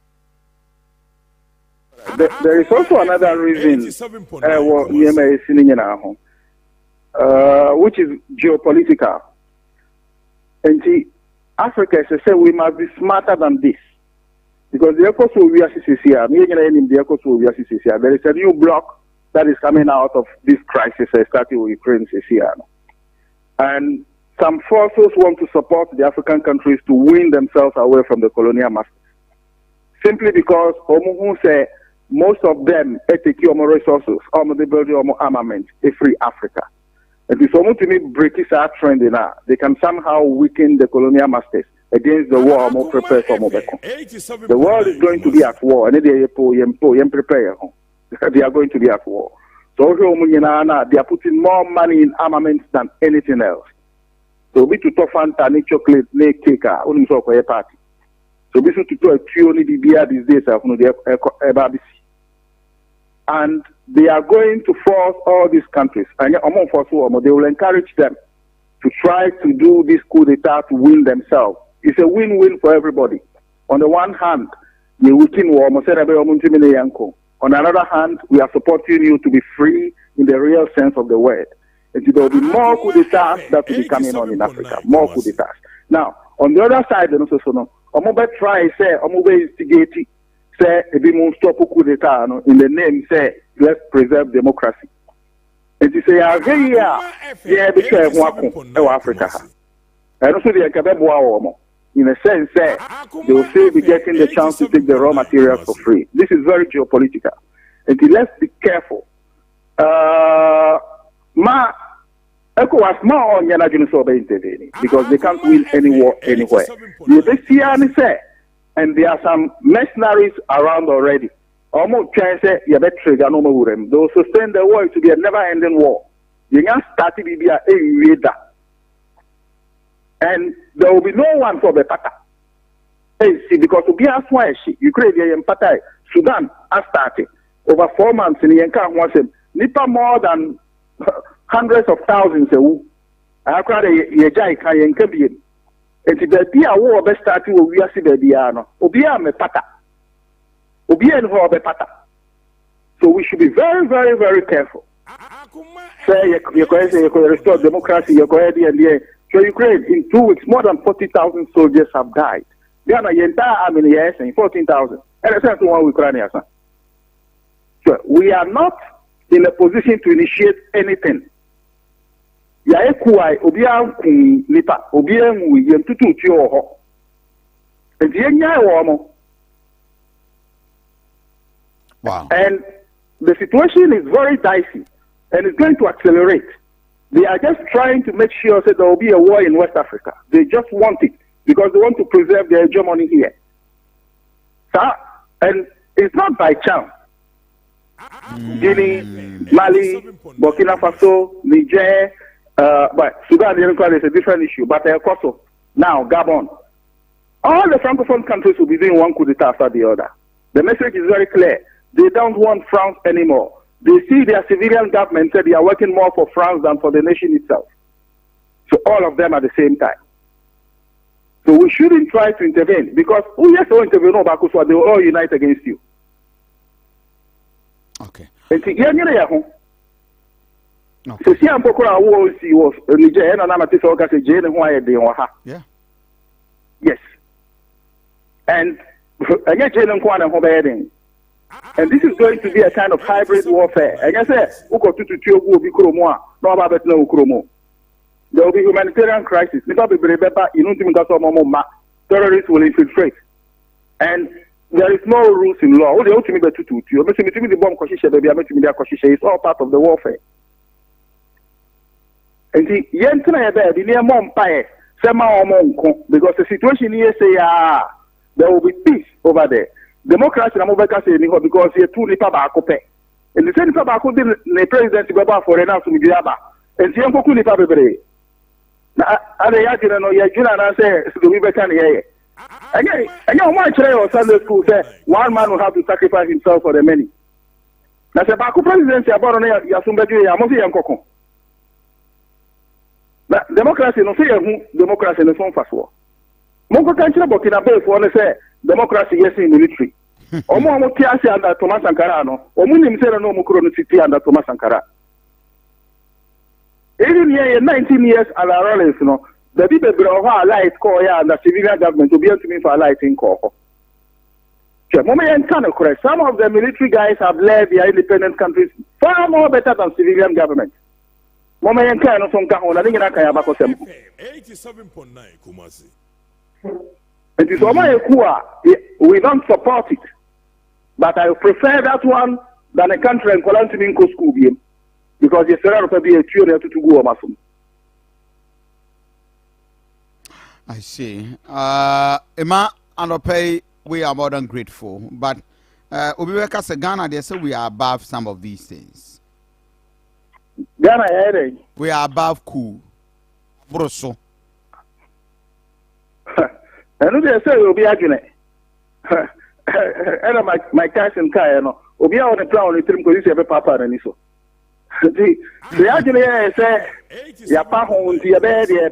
There is also another reason which is geopolitical. And Africa says we must be smarter than this. Because there is a new bloc that is coming out of this crisis, starting with Ukraine. And some forces want to support the African countries to win themselves away from the colonial masters. Simply because say most of them take resources, they build armament, a free Africa. And if someone to me break this trend they can somehow weaken the colonial masters against the war more prepared for more. The world is going to be at war, and they prepare. They are going to be at war. So they are putting more money in armaments than anything else. So we to Fanta, chocolate, cake, party. So we to a tune these days and they are going to force all these countries, and they will encourage them to try to do this coup d'etat to win themselves. It's a win-win for everybody. On the one hand, on the other hand, we are supporting you to be free in the real sense of the word. And there will be more coup d'etats that will be coming on in Africa. More coup d'etats. Now, on the other side, try say, instigate, say, stop coup d'etat in the name, say, let's preserve democracy. And to say, Africa. And also the in a sense, they will still be getting the chance to take the raw materials for free. This is very geopolitical. And let's be careful. Because they can't win any war anywhere. And there are some mercenaries around already. Almost can say, they will sustain the war to be a never-ending war. You can't start to be a reader. And there will be no one for the pata. See, because to be a swash, Ukraine and Pata, Sudan has started. Over 4 months in the Yankan was Nipa more than hundreds of thousands. I cried a Yajai Kayan Kabian. And to be a war best starting with Yasi Biano, Obia me pata. Obia and Ho pata. So we should be very, very, very careful. Say you're going to restore democracy, you're going to so Ukraine, in 2 weeks, more than 40,000 soldiers have died. They are the entire army in the 14,000. And that's one Ukraine. So we are not in a position to initiate anything. Wow. And the situation is very dicey, and it's going to accelerate. They are just trying to make sure that there will be a war in West Africa. They just want it because they want to preserve their hegemony here. And it's not by chance. Guinea, Mali, Burkina Faso, Niger, but Sudan is a different issue. But Kosovo, now Gabon, all the Francophone countries will be doing one coup d'etat after the other. The message is very clear. They don't want France anymore. They see their civilian government said they are working more for France than for the nation itself. So all of them at the same time. So we shouldn't try to intervene because who yes will intervene because they will all unite against you. Okay. And so see, I'm was Niger and yeah. Yes. And and this is going to be a kind of hybrid warfare. And I say, there will be humanitarian crisis. Terrorists will infiltrate. And there is no rules in law. It's all part of the warfare. And because the situation here say, there will be peace over there. Democracy na mobeka say ni because you two nipa ba akope. And the same nipa ba akode the president go ba for renounce mi biaba. And you nkoku nipa bebre. Na ade ya jina no ya jina na say so we beka na ye. Again, o ma chere o Sunday school say one man will have to sacrifice himself for the many. Na say ba ko president ya boro na ya sumbeju ya mo say nkoko. Na democracy no say hu democracy no son faso. Mongo kanchira Burkina Faso ne say democracy yes in military. Omo tiasi under Thomas Sankara no. Omo nim say no mukuro no city under Thomas Sankara. Even here 19 years at Rollins no. The people bro light call ya under civilian government to be able to me for lighting call. Some of the military guys have led their independent countries far more better than civilian government. 87.9 Kumasi. It is we don't support it. But I prefer that one than a country in Kolantiminko school game. Because it's a be a tuner to go on. I see. Emma and we are more than grateful. But Obiweka say Ghana, they say we are above some of these things. Ghana, we are above cool. Broso. And they say you'll be arguing. And my cousin Kayano, Obi on the plan on the trim because you have a papa and so. The argument say, Yapa home, the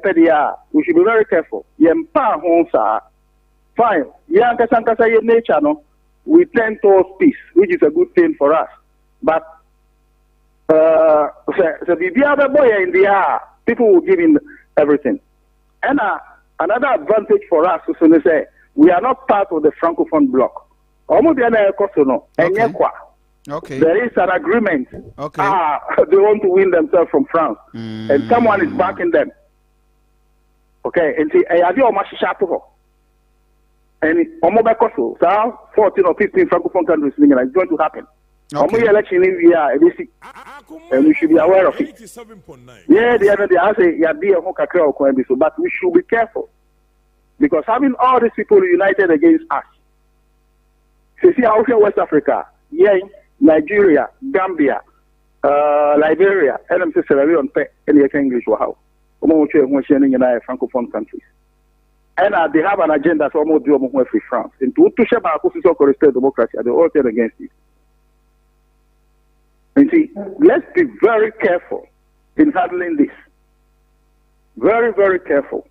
pedia, we should be very careful. Yampa home, sir. Fine. Yanka Sankasa nature, no, we tend towards peace, which is a good thing for us. But the other boy in the air, people will give him everything. And another advantage for us is to say we are not part of the Francophone bloc. Okay. There is an agreement. Okay. They want to win themselves from France, and someone is backing them. Okay, and see, I do much sharper. And Omobakoso, 14 or 15 Francophone countries is going to happen. Okay. Election in the year, and we should be aware of it. 87.9. Yeah, the other day I say, but we should be careful because having all these people united against us. You see, how West Africa, yeah, Nigeria, Gambia, Liberia, and I'm Sierra Leone, and the English were how. Francophone countries. And they have an agenda to almost do with France. And to share our democracy, they all turn against it. And see, let's be very careful in handling this. Very, very careful.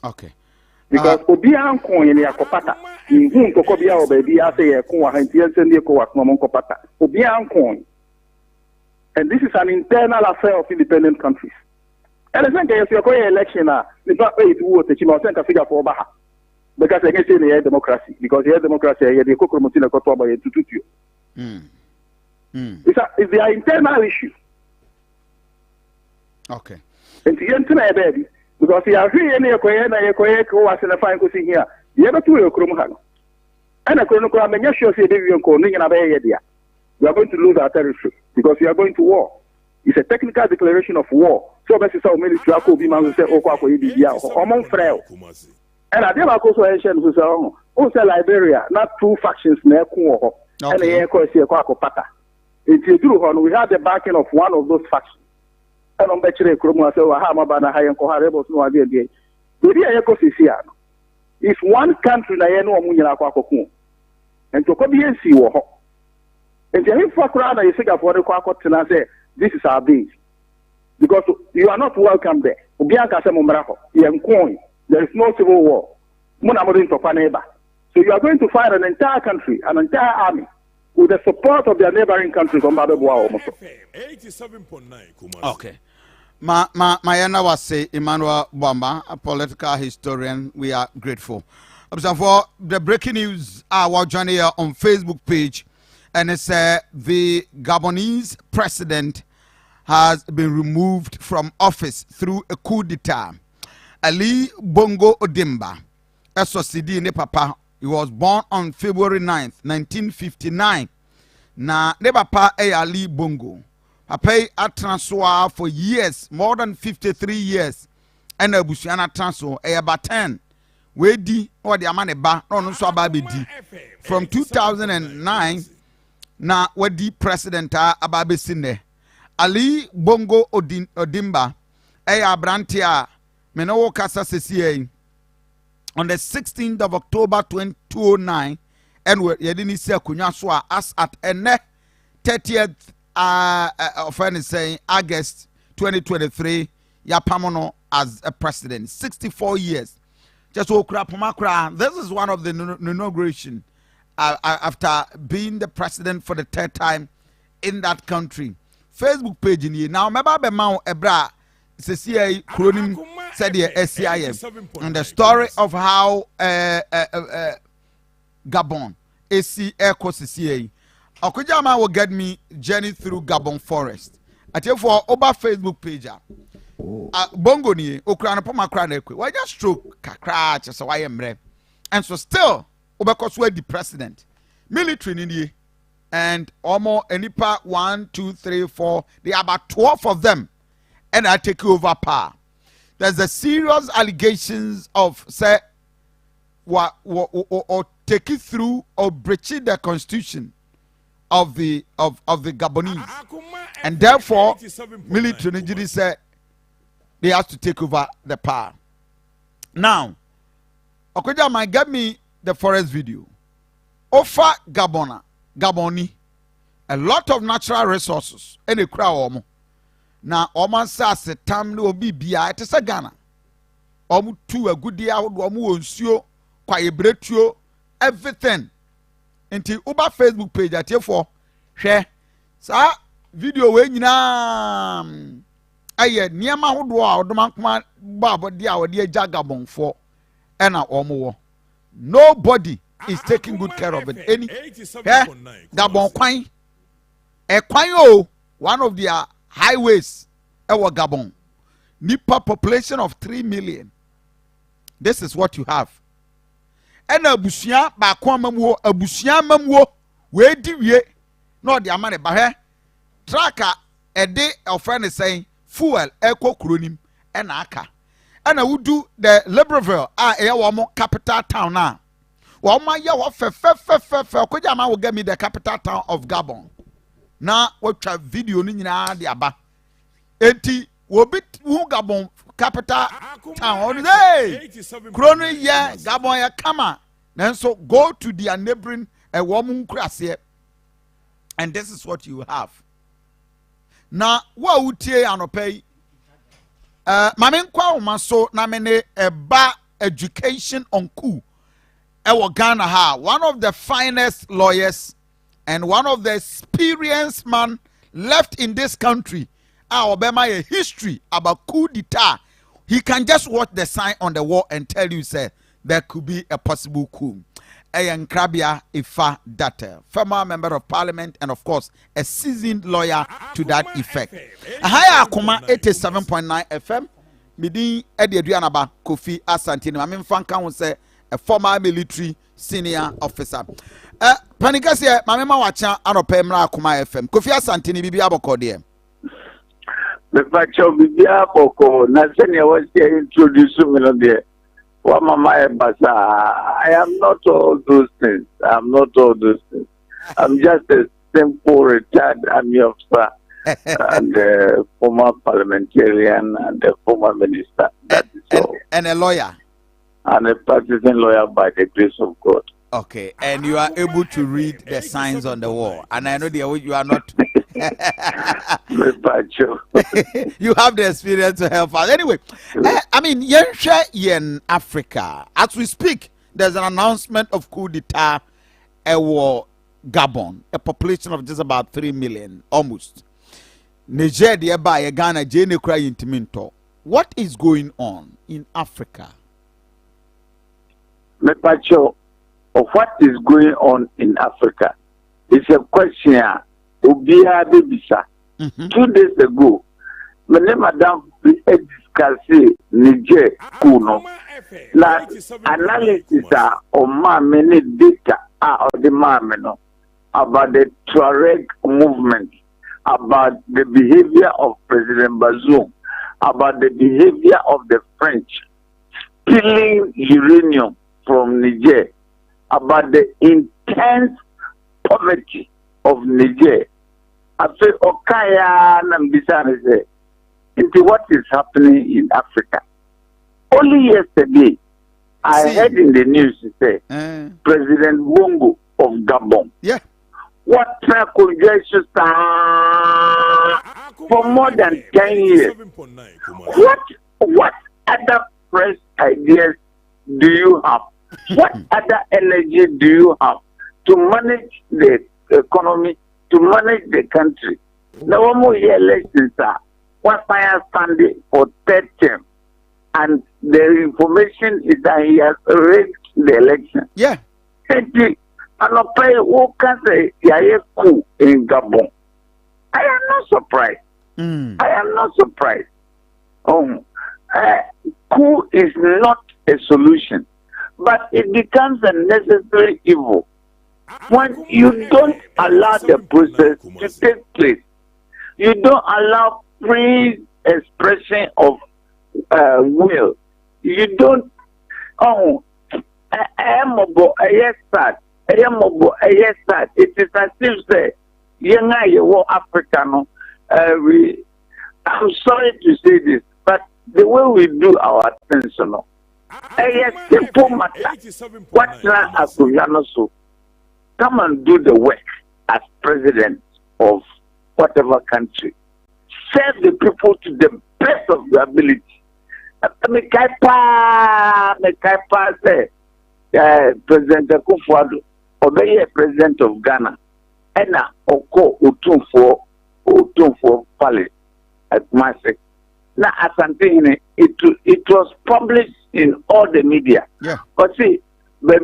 Okay. Because Obian coin in Yakopata, in whom Kokobia or baby, I say a coin, and Kopata. Obian coin. And this is an internal affair of independent countries. And I think if you're election, it's not way to vote, it's not a figure for Baha. Because I can say the democracy. Because the democracy, the Kokomotina Kotoba to you. It's their internal issue. Okay. And to get to my baby, because you are here and you're was in a fine cuisine here. You have to your Krumhan. And I couldn't come and you're saying you're calling an idea. We are going to lose our territory because we are going to war. It's a technical declaration of war. So that's how many Traco be man say, oh, Omon Frail. And I never also mentioned who say, oh, Liberia, not two factions, and the air course here, Pata. It's a true we have the backing of one of those factions. And on Bachelor Kroma, so I have a high and coherable no idea. It's one country, I know Munyanako. And to come here and see war. And to him for crowd, you figure for the Quakot and I say, this is our base. Because you are not welcome there. Ubianka Samumbrako, there is no civil war. So you are going to find an entire country, an entire army, with the support of their neighboring countries on Babeboa. 87.9 Kumasi. Okay. Mayana was say Emmanuel Bamba, a political historian. We are grateful. For the breaking news, our journey here on Facebook page, and it's the Gabonese president has been removed from office through a coup d'etat. Ali Bongo Odimba, SOCD ne papa. He was born on February 9th, 1959. Na ne papa Ali Bongo. Papa a transfer for years, more than 53 years. And a Busiana transfer about 10. We di or the amane ba no so ababe di. From 2009 na wadi president ababe sine. Ali Bongo Odimba abrantia Menowo Kasa Sesiye on the 16th of October 2009 and we didn't see as at 30th of saying August 2023 yapamono as a president 64 years just okra pomakra. This is one of the inauguration after being the president for the third time in that country. Facebook page in here now remember be ma ebra CCA Kronim said the SCIM and the story of how Gabon AC Eco CCA Okujama will get me journey through Gabon forest. I tell for over Facebook page. Bongo ni okrana poma krana ekwe. Why just stroke kakra so why emre. And so still obekoswe the president. Military ni and almost enipa 1 2 3 4 there are about 12 of them and I take over power. There's a serious allegations of say or take it through or breaching the constitution of the Gabonese, and therefore military Nigeria said they have to take over the power. Now, Okoja might get me the forest video. Offer Gaboni a lot of natural resources and a crowd. Now, Oman says the time will be bia it is a Ghana. Omu tu a good day out, Omu unsio, kwa ebretio, everything. Until Uber Facebook page at you for share. Sa video we nyina aye niema hodo a odoman kuma babo dia odi Gabon for ena omo. Nobody is taking good care of it. Any Gabon kwan e kwan o one of their highways ewa Gabon. Nipa population of 3 million. This is what you have. And abusia ba kwa mamuo abusia mamuo we di wie no de amane ba he tracker e de ofren saying fuel echo kronim e na aka and wudu the Libreville e wo mo capital town na wo ma ye wo fe ko jama wo get me the capital town of Gabon na watwa video ni nyina de aba enti wo bit wu Gabon capital town hey krono ye Gabon ya kama then so go to their neighboring woman krase and this is what you have now what utie anopai mame nkwa uma so na mene eba education on ku ewo Ghana ha one of the finest lawyers and one of the experienced man left in this country obema a history about coup d'etat. He can just watch the sign on the wall and tell you, say, there could be a possible coup. Ayan Krabia Ifa Data, former member of parliament and of course a seasoned lawyer to that effect. Higher Akoma 87.9 FM. Midi Aduanaba Kofi Asante. I mean Fanka will say a former military senior officer. Panicas here, my mama watcha Anopemra Akoma FM. Kofi Asante ni bibi aboko there. The fact of the Boko, Nasenia was here introducing me on there. What Mama Basa, I am not all those things. I'm not all those things. I'm just a simple retired army officer and a former parliamentarian and a former minister. That is all. And a lawyer. And a practicing lawyer by the grace of God. Okay, and you are able to read the signs on the wall. And I know you are not. You have the experience to help us. Anyway, I mean, in Africa, as we speak, there's an announcement of coup d'etat Gabon, a population of just about 3 million, almost. Niger, by Ghana, Jane cry intiminto. What is going on in Africa? Of what is going on in Africa? It's a question. Obia Bebisa. 2 days ago, my name Madam discussed Niger Kuno. Na analysis on many data of the Mameno about the Tuareg movement, about the behavior of President Bazoum, about the behavior of the French stealing uranium from Niger, about the intense poverty of Niger. I say, Okaya Nambisane say, into what is happening in Africa. Only yesterday, I heard in the news say, President Bongo of Gabon. Yeah. What could for more than 10 years. What other fresh ideas do you have? What other energy do you have to manage the economy, to manage the country? Now, one more year elections are what fire standing for third term, and the information is that he has rigged the election. Yeah. And I pay who can say coup in Gabon. I am not surprised. I am not surprised. Coup is not a solution, but it becomes a necessary evil when you don't allow the process to take place. You don't allow free expression of will. You don't. I am sad. It is as if say, young African. I'm sorry to say this, but the way we do our things, simple matter. What so come and do the work as president of whatever country. Serve the people to the best of your ability. Say, President Kofi obey president of Ghana. Enna Oko Utumfo Palace at Masik. Now, Asante, it was published in all the media. Yeah. But see, you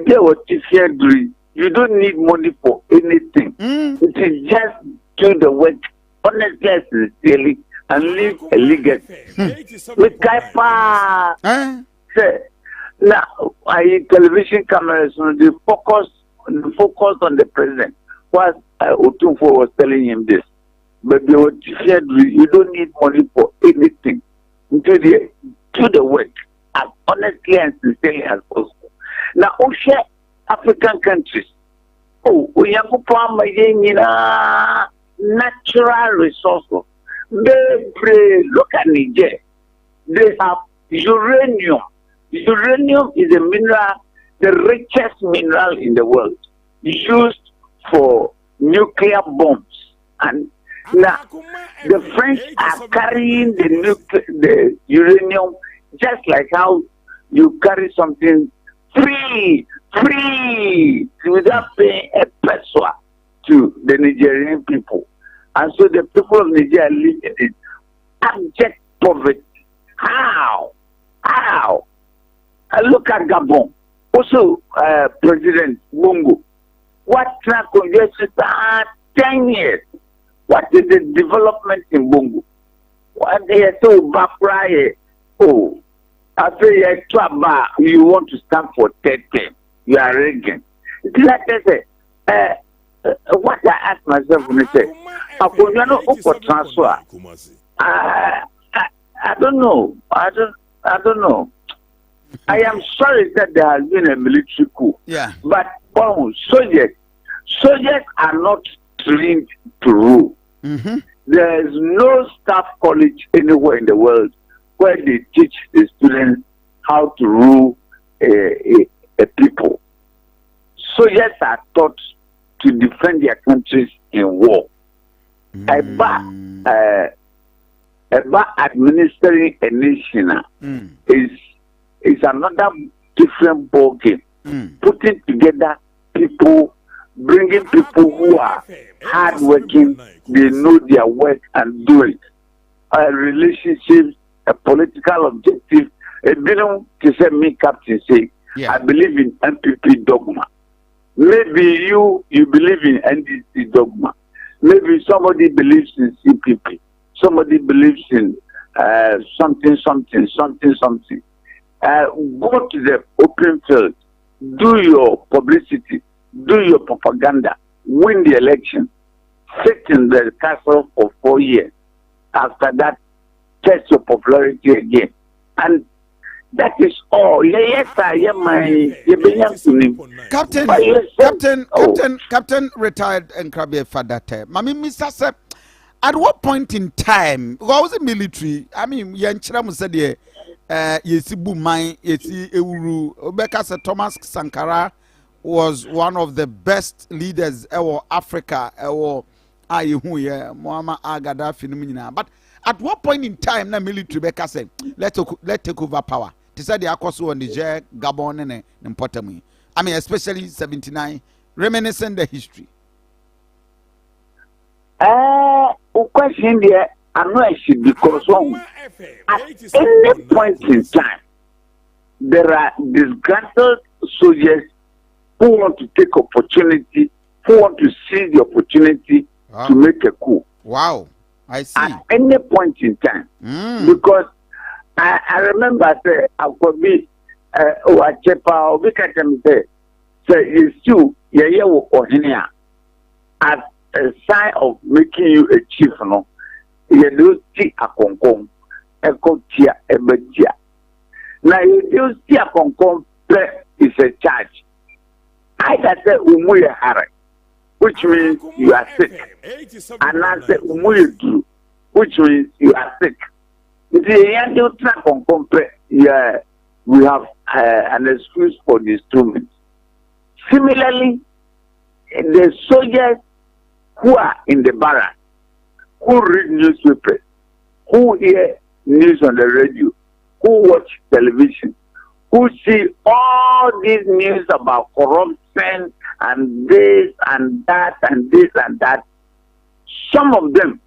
don't need money for anything. It is just do the work honestly and sincerely and leave a legacy. Now, television cameras, they focus on the president. What Utumfo was telling him this. But you don't need money for anything. Do the work as honestly and sincerely as possible. Now, share African countries. We have natural resources. Look at Niger. They have uranium. Uranium is a mineral, the richest mineral in the world, used for nuclear bombs. And now, the French are carrying the uranium just like how you carry something free, without paying a peso to the Nigerian people. And so the people of Nigeria live in abject poverty. How? Look at Gabon. Also, President Bongo. What track of this 10 years? What is the development in Bongo? What they are so backfire? I say you want to stand for 10 term. You are arrogant. It's like they say, what I ask myself when I say, transfer. I don't know. I don't know. I am sorry that there has been a military coup. Yeah. But soldiers are not trained to rule. There is no staff college anywhere in the world where they teach the students how to rule a people. Soldiers are taught to defend their countries in war. About administering a nation is another different ballgame. Putting together people, bringing people who are hardworking, they know their work and do it. Relationships, a political objective. To say me, Captain, say, I believe in MPP dogma. Maybe you believe in NDC dogma. Maybe somebody believes in CPP. Somebody believes in something. Go to the open field, do your publicity, do your propaganda, win the election, sit in the castle for 4 years. After that, test your popularity again. And that is all. Captain retired and Krabbe for that time. Mr. Sepp, at what point in time, what was the military? I mean, Yanchram said, Yesibu Mai, Yesi Euru, Obeka Thomas Sankara was one of the best leaders of Africa, or who yeah Muammar al-Gaddafi no nyina. But at what point in time na military beka say let take over power? They said the akoso on Niger, Gabon and Mpotami. I mean especially 79 reminiscent the history. Question there, I'm not sure because at any point in time, there are disgruntled soldiers who want to take opportunity, who want to seize the opportunity to make a coup. Wow, I see. At any point in time, because I remember say I could be Achepa we can say it's you or here as a sign of making you a chief, no. You do see a concom, a cotia, a betia. Now you do see a concom is a charge. I got the umuya hare, which means you are sick. And I say umuya do, which means you are sick. Yeah, we have an excuse for the instrument. Similarly, the soldiers who are in the barracks, who read newspapers, who hear news on the radio, who watch television, who see all these news about corruption and this and that and this and that. Some of them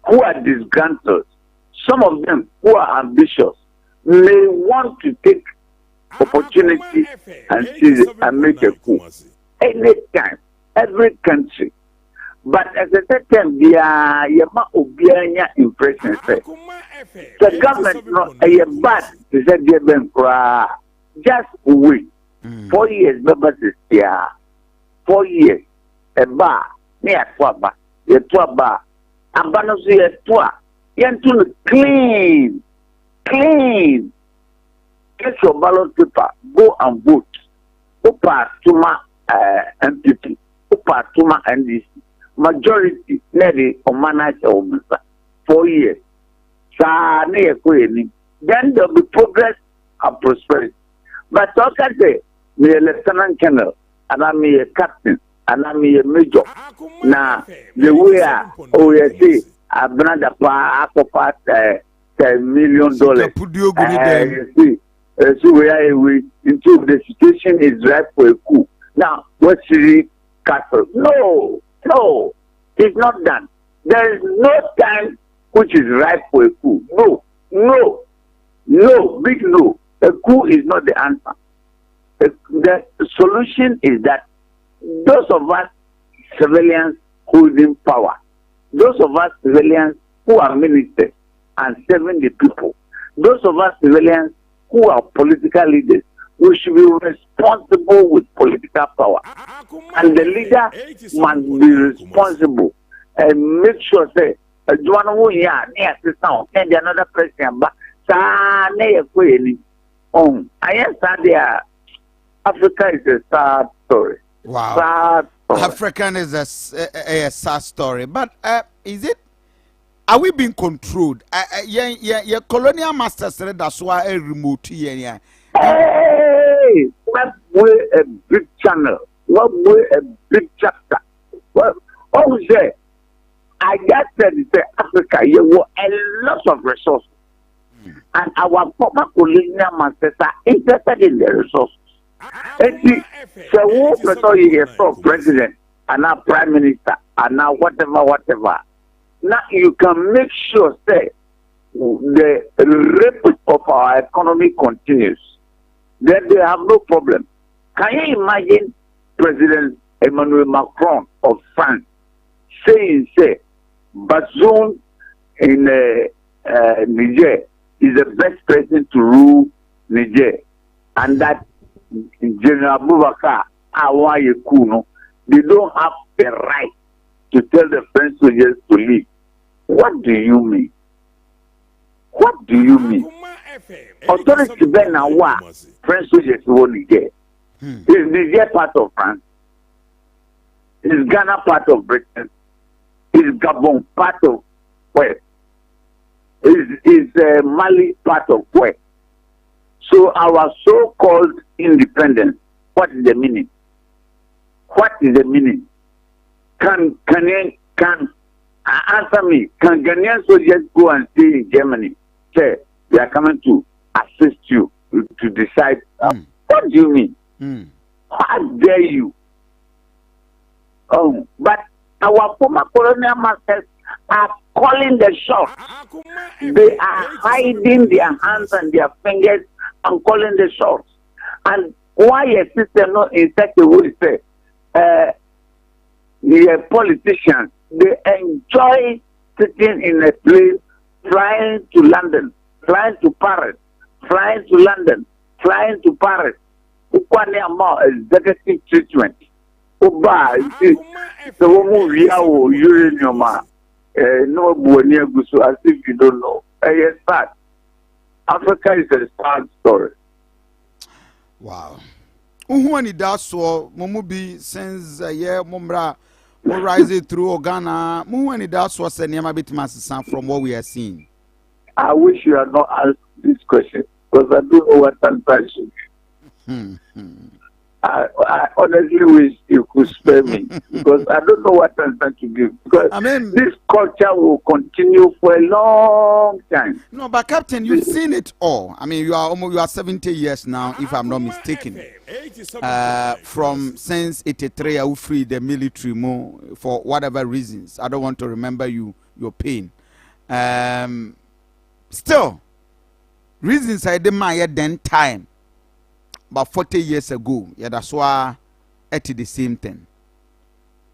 who are disgruntled, some of them who are ambitious, may want to take opportunity and seize it and make a coup. Anytime, every country. But at the same time, the Yama impression say the government not a bad to say just wait. 4 years, members is 4 years. A bar near Twaba, a Twaba, and Banosi a Twa. Yantu clean. Get your ballot paper, go and vote. Upa Tuma MPP, Upa Tuma NDC. Majority nearly on manage 4 years. Then there'll be progress and prosperity. But talk I say, me a lieutenant colonel, and I'm a captain, and I'm a major. Now, the way I say, I've been a part $10 million. You see, so we into the situation is ripe for a coup. Now, what's the castle? No, it's not done. There is no time which is ripe for a coup. No, big no. A coup is not the answer. The solution is that those of us civilians holding power, those of us civilians who are ministers and serving the people, those of us civilians who are political leaders, we should be responsible with political power. And the leader must be responsible and make sure say and another president but Africa is a sad story. Wow. Sad story. African is a sad story. But is it? Are we being controlled? Yeah, colonial masters said that's why a remote here. Hey, what way a big channel? What way a big chapter? Well, say, I just said Africa, you have a lot of resources. And our former colonial masters are interested in the resources. So who prefer you for president and now prime minister and now whatever. Now you can make sure say the rate of our economy continues. Then they have no problem. Can you imagine President Emmanuel Macron of France saying Bazoum in Niger is the best president to rule Niger, and that General Boubacar Awaye Kuno, they don't have the right to tell the French soldiers to leave. What do you mean? What do you mean? Authority Ben Awa, French soldiers will Niger. Is Niger part of France? Is Ghana part of Britain? Is Gabon part of where? Is Mali part of where? So our so-called independence, what is the meaning? What is the meaning? Can Can answer me? Can Ghanaian soldiers go and stay in Germany? Say they are coming to assist you to decide. What do you mean? How dare you? But our former colonial masters are calling the shots. They are hiding their hands and their fingers and calling the shots. And why a system not in such a way say the politicians, they enjoy sitting in a place, flying to London, flying to Paris, flying to London, flying to Paris. Executive treatment. Oba, the woman we are uranium, no near Gusu, as if you don't know. Yes, sad. Africa is a sad story. Wow. When does so, Momubi since a year, Mumbra, will rise it through Ghana. When it does was a name a bit master from what we are seeing. I wish you had not asked this question because I don't know what answer should be. I honestly wish you could spare me because I don't know what answer to give. Because this culture will continue for a long time. No, but Captain, you've seen it all. I mean, you are 70 years now, if I'm not mistaken. From since 83, I will free the military more for whatever reasons. I don't want to remember your pain. Still, reasons I didn't then time. But 40 years ago, yeah, that's why it is the same thing.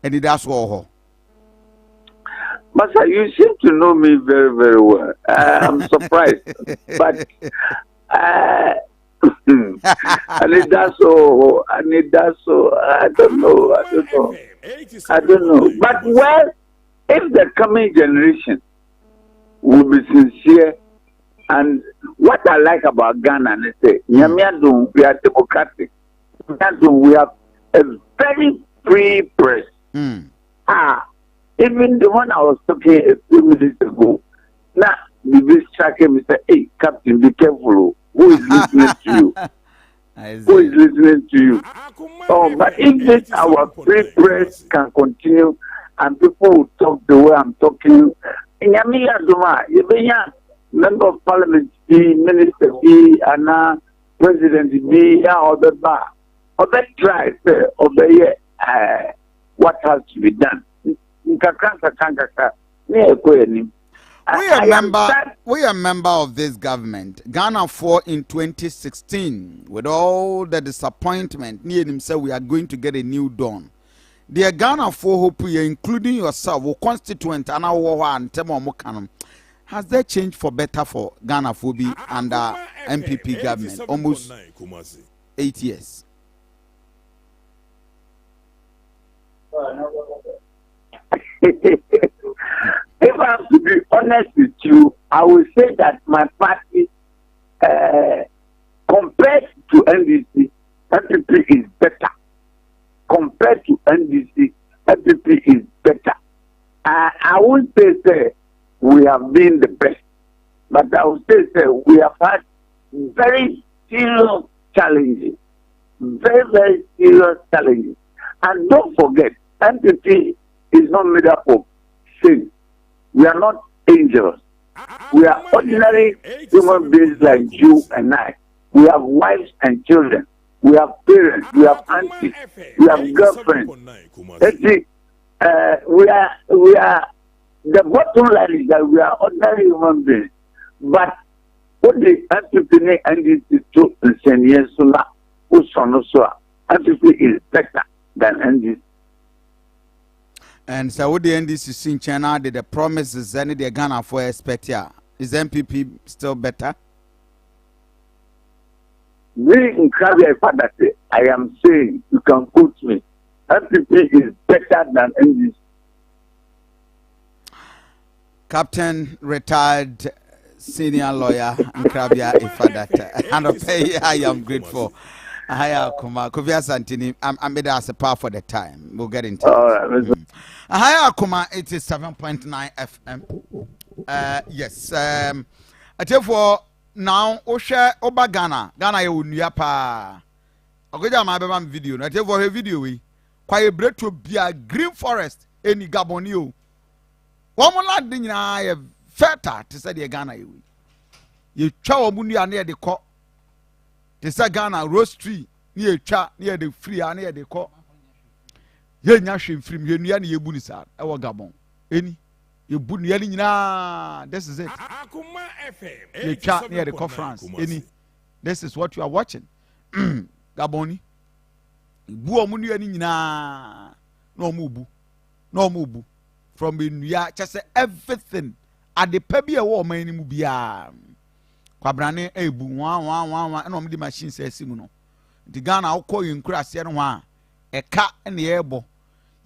And that's all. Master, you seem to know me very, very well. I'm surprised. But I need that so. I don't know. But well, if the coming generation will be sincere. And what I like about Ghana is that we are democratic. We have a very free press. Even the one I was talking a few minutes ago, now the best tracker me say, "Hey, Captain, be careful. Who is listening to you? Who is listening to you?" But if our free press can continue and people will talk the way I'm talking, Member of Parliament be, Minister be, and President be, or the bar, or that try, or the what has to be done. We are member of this government. Ghana 4 in 2016, with all the disappointment, near him said we are going to get a new dawn. The Ghana 4 hope, including yourself, will constituent and our war and Temo Mokanum. Has that changed for better for Ghana Phobi under MPP government? Almost 8 years. If I have to be honest with you, I will say that my party, compared to NDC, MPP is better. Compared to NDC, MPP is better. I would say we have been the best, but I would say we have had very serious challenges, very serious challenges. And don't forget, MPP is not made up of saints. We are not angels. We are ordinary human beings like you and I. We have wives and children. We have parents. We have aunties. We have girlfriends. We are. The bottom line is that we are ordinary human beings. But what the MPP and this to send yes so now, MPP is better than NDC. And so what the NDC in China did the promises any the Ghana for expect here. Is MPP still better? Me in Krabia Father, I am saying you can quote me. MPP is better than NDC. Captain, retired senior lawyer, Krabia Ifadata. And I am grateful. Hi, Akoma. Kofi Asante, I'm made as a power for the time. We'll get into it. Hi, Akoma, 87.9 FM. Yes. I tell for now, Osha Oba Ghana. Ghana, you will pa. I go down my video. I tell for a video. Quite a break to be a green forest. Any Gabonio. wɔn land nyinaa yɛ fertile te sɛ deɛ Ghana yɛ wei yɛtwa wɔn nnua ne yɛde kɔ te sɛ Ghana rose tree ne yɛtwa ne yɛde firi a ne yɛde kɔ yɛnya hwɛ mfirim yɛnnua ne yɛbu ne saa ɛwɔ Gabon ɛni yɛbu nnua ne nyinaa this is it Akoma FM yɛtwa ne yɛde kɔ France ɛni this is what you are watching Gabon ni bu wɔn nnua ne nyinaa na wɔn bu from nnua kyɛ sɛ everything adepa bi a ɛwɔ ɔman no mu biara kwabrane ebu wa ɛna wɔn de machine sɛ ɛsi mu no nti Ghana akɔ yɛn nkura aseɛ no ho a ɛka ɛna yɛrebɔ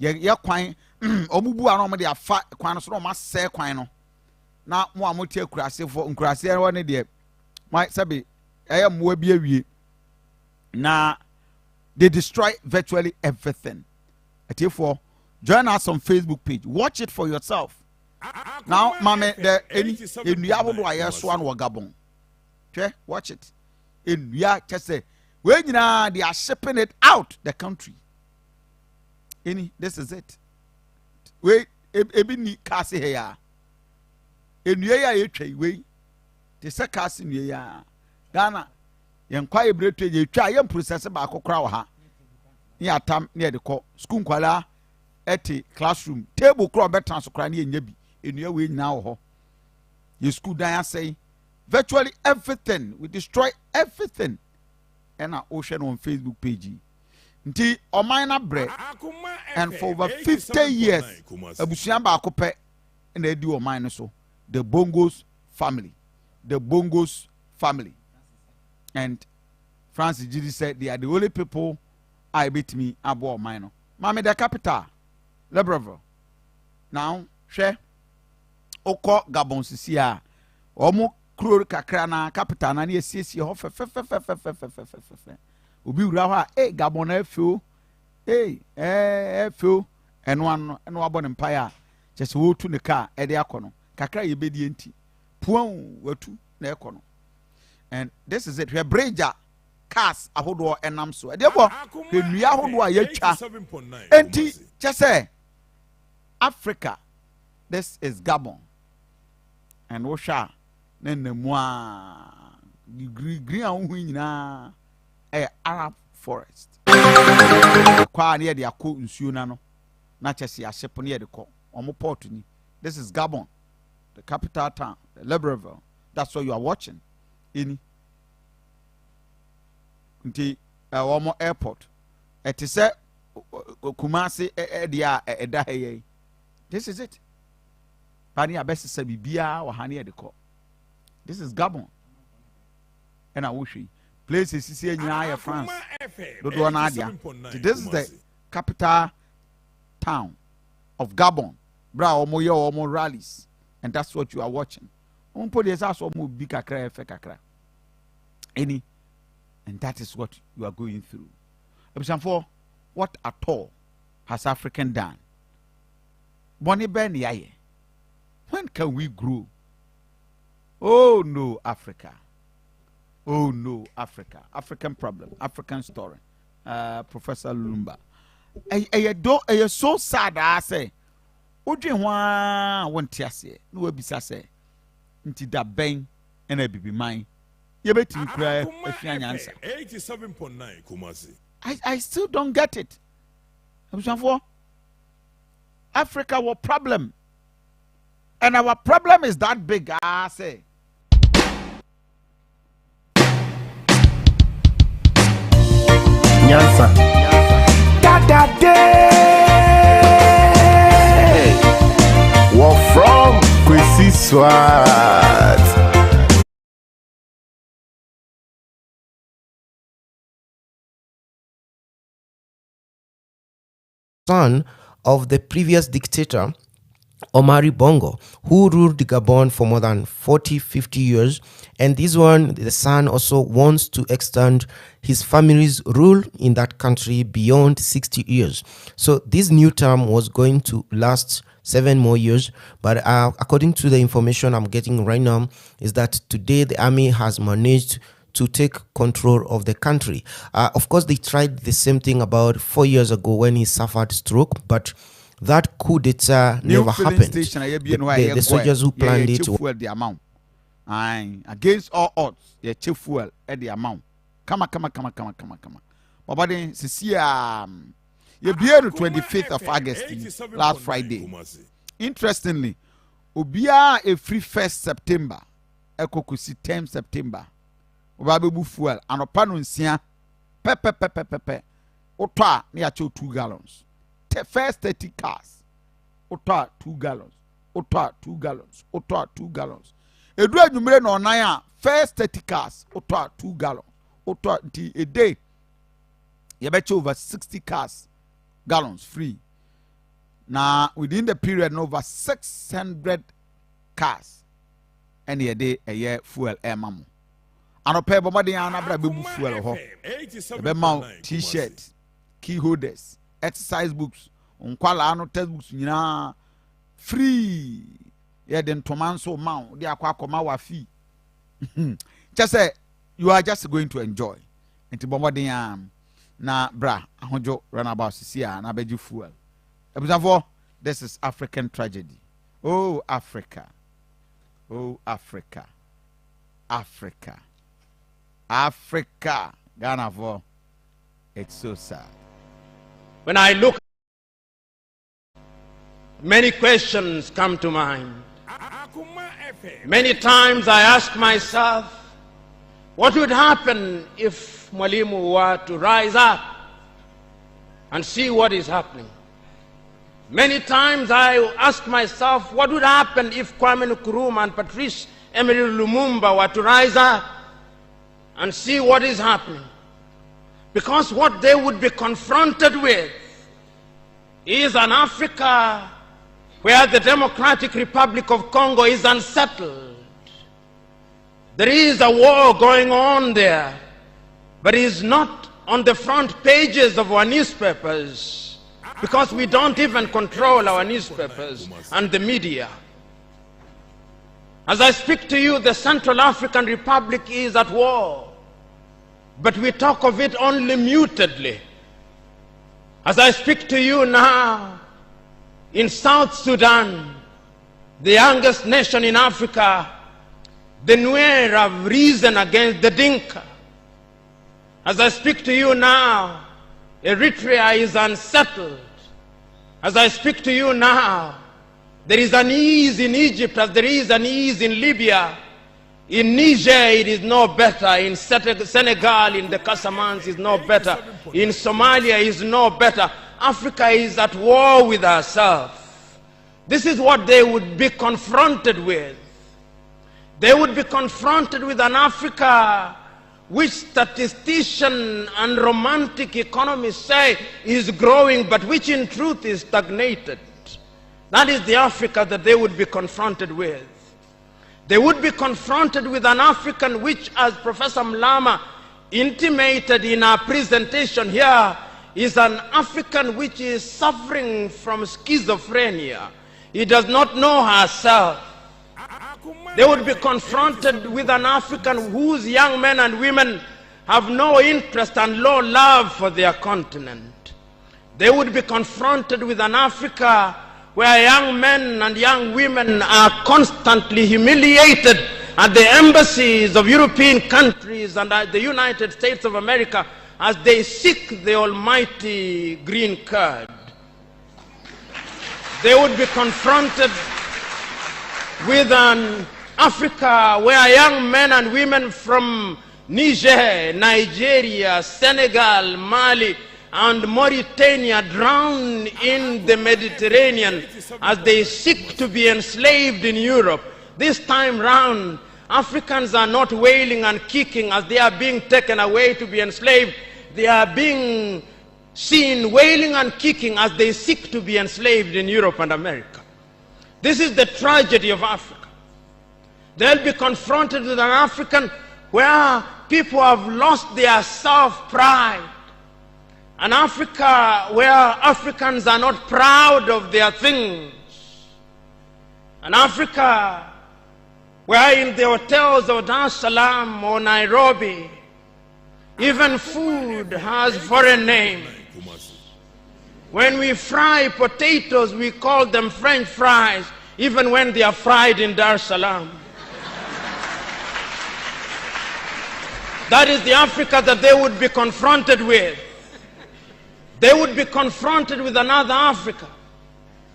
yɛ kwan wɔn bu a na wɔn de afa kwan no so na wɔn asɛɛ kwan no na mo a mo te nkurasefoɔ nkuraseɛ hɔ ne deɛ mo sɛbi ɛyɛ mmoa bi awie na they destroy virtually everything atiefo join us on Facebook page watch it for yourself now mame the ennua ahodoɔ a yɛsoa no wɔ Gabon hwɛ watch it ennua kyɛ sɛ wei nyinaa they are shipping it out the country any this is it wei ebi ni kaase hɛ ya ennua yi a yɛtwa wei te sɛ kaase nnua yi a Ghana yɛn kwa yɛ bretu yɛtwa yɛn process baako kora wɔ ha ne atam ne yɛde kɔ school nkwalaa ɛte classroom table kora ɔbɛtena so kora ne yɛnya bi ennua wei nyinaa wɔ hɔ yɛ school dan asɛe virtually everything we destroy everything ɛna wohwɛ no on Facebook page nti ɔman na brɛ and for over 50 years abusua baako pɛ na edi ɔman no so the Bongos family and Francis Gidi said they are the only people I beat me abo ɔman no mame the capital Libreville now hwɛ okɔ Gabon sisi a ɔmo kuro kakra na capital na ne esiesie hɔ fɛfɛfɛfɛfɛfɛfɛfɛ obi wura hɔ a Gabon na afio afio ɛno wabɔ ne mpae a kyɛ sɛ wɔtu ne kaa ɛde akɔ no kakra yɛ bɛdie nti puan watu na ɛkɔ no and this is it hwɛ bridge a cars ahodoɔ ɛnam so ɛdeɛ bɔ nnua ahodoɔ a yɛtwa enti kyɛ sɛ Africa this is Gabon and wohwɛ a na nnamu a green a wohu nyinaa ɛyɛ Arab forest kwa ne yɛde akɔ nsuo na no na kyɛ sɛ yɛahyɛpo ne yɛde kɔ ɔmo port ni this is Gabon the capital town the Libreville that's what you are watching any nti ɔmo airport ɛte sɛ Kumasi ɛde a ɛda ha yɛ this is it pani abɛsesa bibia wɔ ha ne yɛde kɔ this is Gabon ɛna wohwɛ places sisi nyinaa yɛ France dodoɔ na adia this is the capital town of Gabon bra ɔmo yɛ ɔmo rallies and that's what you are watching ɔmo pɔ deɛ sɛ asɔ ɔmo bi kakra ɛfɛ kakra any and that is what you are going through abusanfoɔ what at all has African done bɔne bɛn ne yɛayɛ when can we grow oh no Africa African problem African story Professor Lumba ɛyɛ so sad a sɛ wodwe ho a wonte aseɛ na wabisa sɛ nti da bɛn ɛna bibiman yɛbɛtumi kura afia nyansa 87.9 Kumasi I still don't get it abusanfoɔ Africa was problem and our problem is that big say Nyansa da we're from Kwesi Swat. Son of the previous dictator Omari Bongo, who ruled the Gabon for more than 40-50 years, and this one, the son, also wants to extend his family's rule in that country beyond 60 years. So this new term was going to last 7 more years, but according to the information I'm getting right now, is that today the army has managed to take control of the country. Of course, they tried the same thing about 4 years ago when he suffered stroke, but that coup d'etat never happened. The soldiers who planned it fuel the amount. Against all odds, they chief fuel at the amount. Come. But then, you be the 25th of August last Friday. Interestingly, Obia a free 1st September, Ekokusi 10th September. Obabebu fuel and opano nsia pepe. Otwa near 2 gallons. First 30 cars. Otwa 2 gallons. Otwa 2 gallons. Otwa 2 gallons. Edua numere no naya first 30 cars. Otwa 2 gallons. Otwa a day. You bet you over 60 cars gallons free. Now within the period over 600 cars any a day a year fuel air mamu. And a pair of body and a baby fuel ho. A mount t-shirt, key holders, exercise books, unquala no textbooks free. Yeah, then Tomanso mount the Akoma fee. Just say you are just going to enjoy. And to bombarding na bra ahonjo runabout sia na beji fuel. Ebusafo, this is African tragedy. Oh Africa. Oh Africa. Africa. Ghana for it's so sad. When I look, many questions come to mind. Many times I ask myself, what would happen if Mwalimu were to rise up and see what is happening? Many times I ask myself, what would happen if Kwame Nkrumah and Patrice Emery Lumumba were to rise up and see what is happening? Because what they would be confronted with is an Africa where the Democratic Republic of Congo is unsettled. There is a war going on there, but it is not on the front pages of our newspapers because we don't even control our newspapers and the media. As I speak to you, the Central African Republic is at war, but we talk of it only mutedly. As I speak to you now, in South Sudan, the youngest nation in Africa, the Nuer have risen against the Dinka. As I speak to you now, Eritrea is unsettled. As I speak to you now, there is an ease in Egypt as there is an ease in Libya. In Niger, it is no better. In Senegal, in the Casamance, is no better. In Somalia, is no better. Africa is at war with herself. This is what they would be confronted with. They would be confronted with an Africa which statisticians and romantic economists say is growing, but which in truth is stagnated. That is the Africa that they would be confronted with. They would be confronted with an African which, as Professor Mlama intimated in our presentation here, is an African which is suffering from schizophrenia. He does not know herself. They would be confronted with an African whose young men and women have no interest and low love for their continent. They would be confronted with an Africa where young men and young women are constantly humiliated at the embassies of European countries and at the United States of America as they seek the almighty green card. They would be confronted with an Africa where young men and women from Niger, Nigeria, Senegal, Mali, and Mauritania drown in the Mediterranean as they seek to be enslaved in Europe. This time round, Africans are not wailing and kicking as they are being taken away to be enslaved. They are being seen wailing and kicking as they seek to be enslaved in Europe and America. This is the tragedy of Africa. They'll be confronted with an African where people have lost their self-pride. An Africa where Africans are not proud of their things. An Africa where in the hotels of Dar es Salaam or Nairobi, even food has foreign names. When we fry potatoes, we call them French fries, even when they are fried in Dar es Salaam. That is the Africa that they would be confronted with. They would be confronted with another Africa.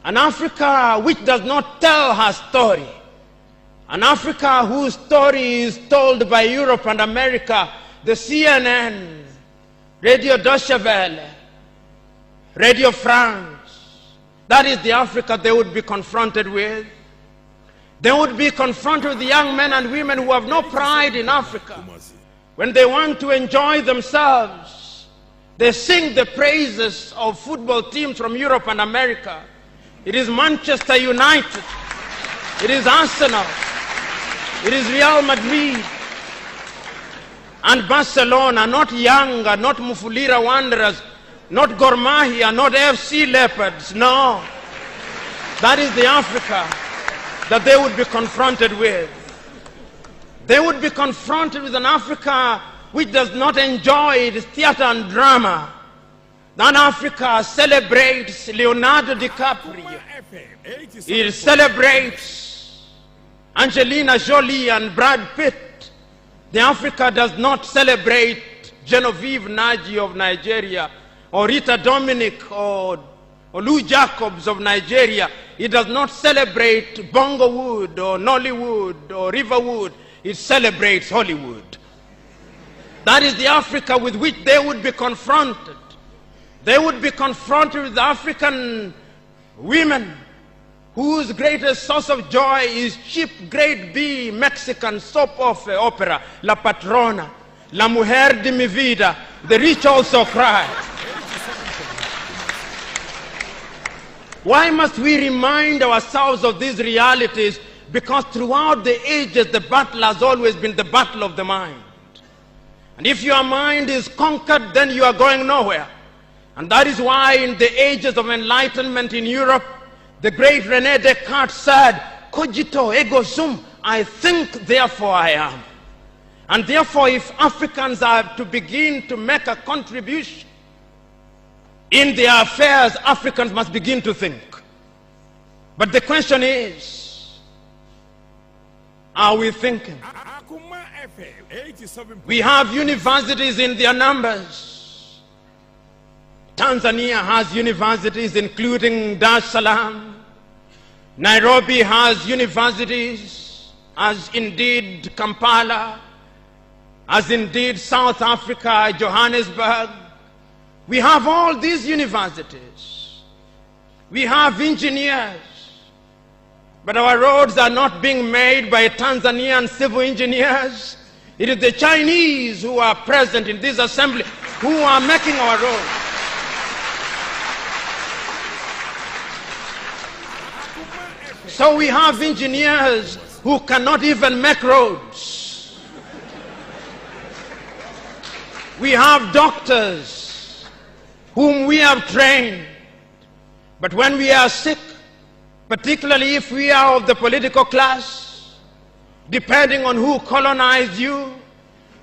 An Africa which does not tell her story. An Africa whose story is told by Europe and America, the CNN, Radio Deutsche Welle, Radio France. That is the Africa they would be confronted with. They would be confronted with the young men and women who have no pride in Africa. When they want to enjoy themselves, they sing the praises of football teams from Europe and America. It is Manchester United. It is Arsenal. It is Real Madrid. And Barcelona, not Yanga, not Mufulira Wanderers, not Gor Mahia, not FC Leopards. No. That is the Africa that they would be confronted with. They would be confronted with an Africa which does not enjoy its theater and drama. That Africa celebrates Leonardo DiCaprio. It celebrates Angelina Jolie and Brad Pitt. The Africa does not celebrate Genevieve Naji of Nigeria, or Rita Dominic, or Lou Jacobs of Nigeria. It does not celebrate Bongowood or Nollywood or Riverwood. It celebrates Hollywood. That is the Africa with which they would be confronted. They would be confronted with African women whose greatest source of joy is cheap grade B Mexican soap opera, La Patrona, La Mujer de mi Vida, The Rich Also Cry. Why must we remind ourselves of these realities? Because throughout the ages, the battle has always been the battle of the mind. And if your mind is conquered, then you are going nowhere. And that is why in the ages of enlightenment in Europe, the great René Descartes said, cogito ergo sum, I think, therefore I am. And therefore, if Africans are to begin to make a contribution in their affairs, Africans must begin to think. But the question is, are we thinking? We have universities in their numbers. Tanzania has universities including Dar es Salaam. Nairobi has universities, as indeed Kampala, as indeed South Africa, Johannesburg. We have all these universities. We have engineers. But our roads are not being made by Tanzanian civil engineers. It is the Chinese who are present in this assembly who are making our roads. So we have engineers who cannot even make roads. We have doctors whom we have trained. But when we are sick, particularly if we are of the political class, depending on who colonized you,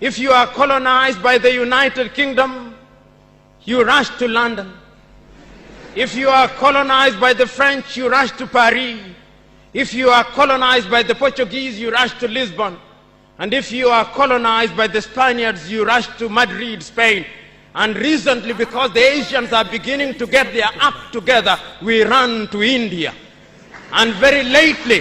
if you are colonized by the United Kingdom, you rush to London. If you are colonized by the French, you rush to Paris. If you are colonized by the Portuguese, you rush to Lisbon. And if you are colonized by the Spaniards, you rush to Madrid, Spain. And recently, because the Asians are beginning to get their act together, we run to India. And very lately,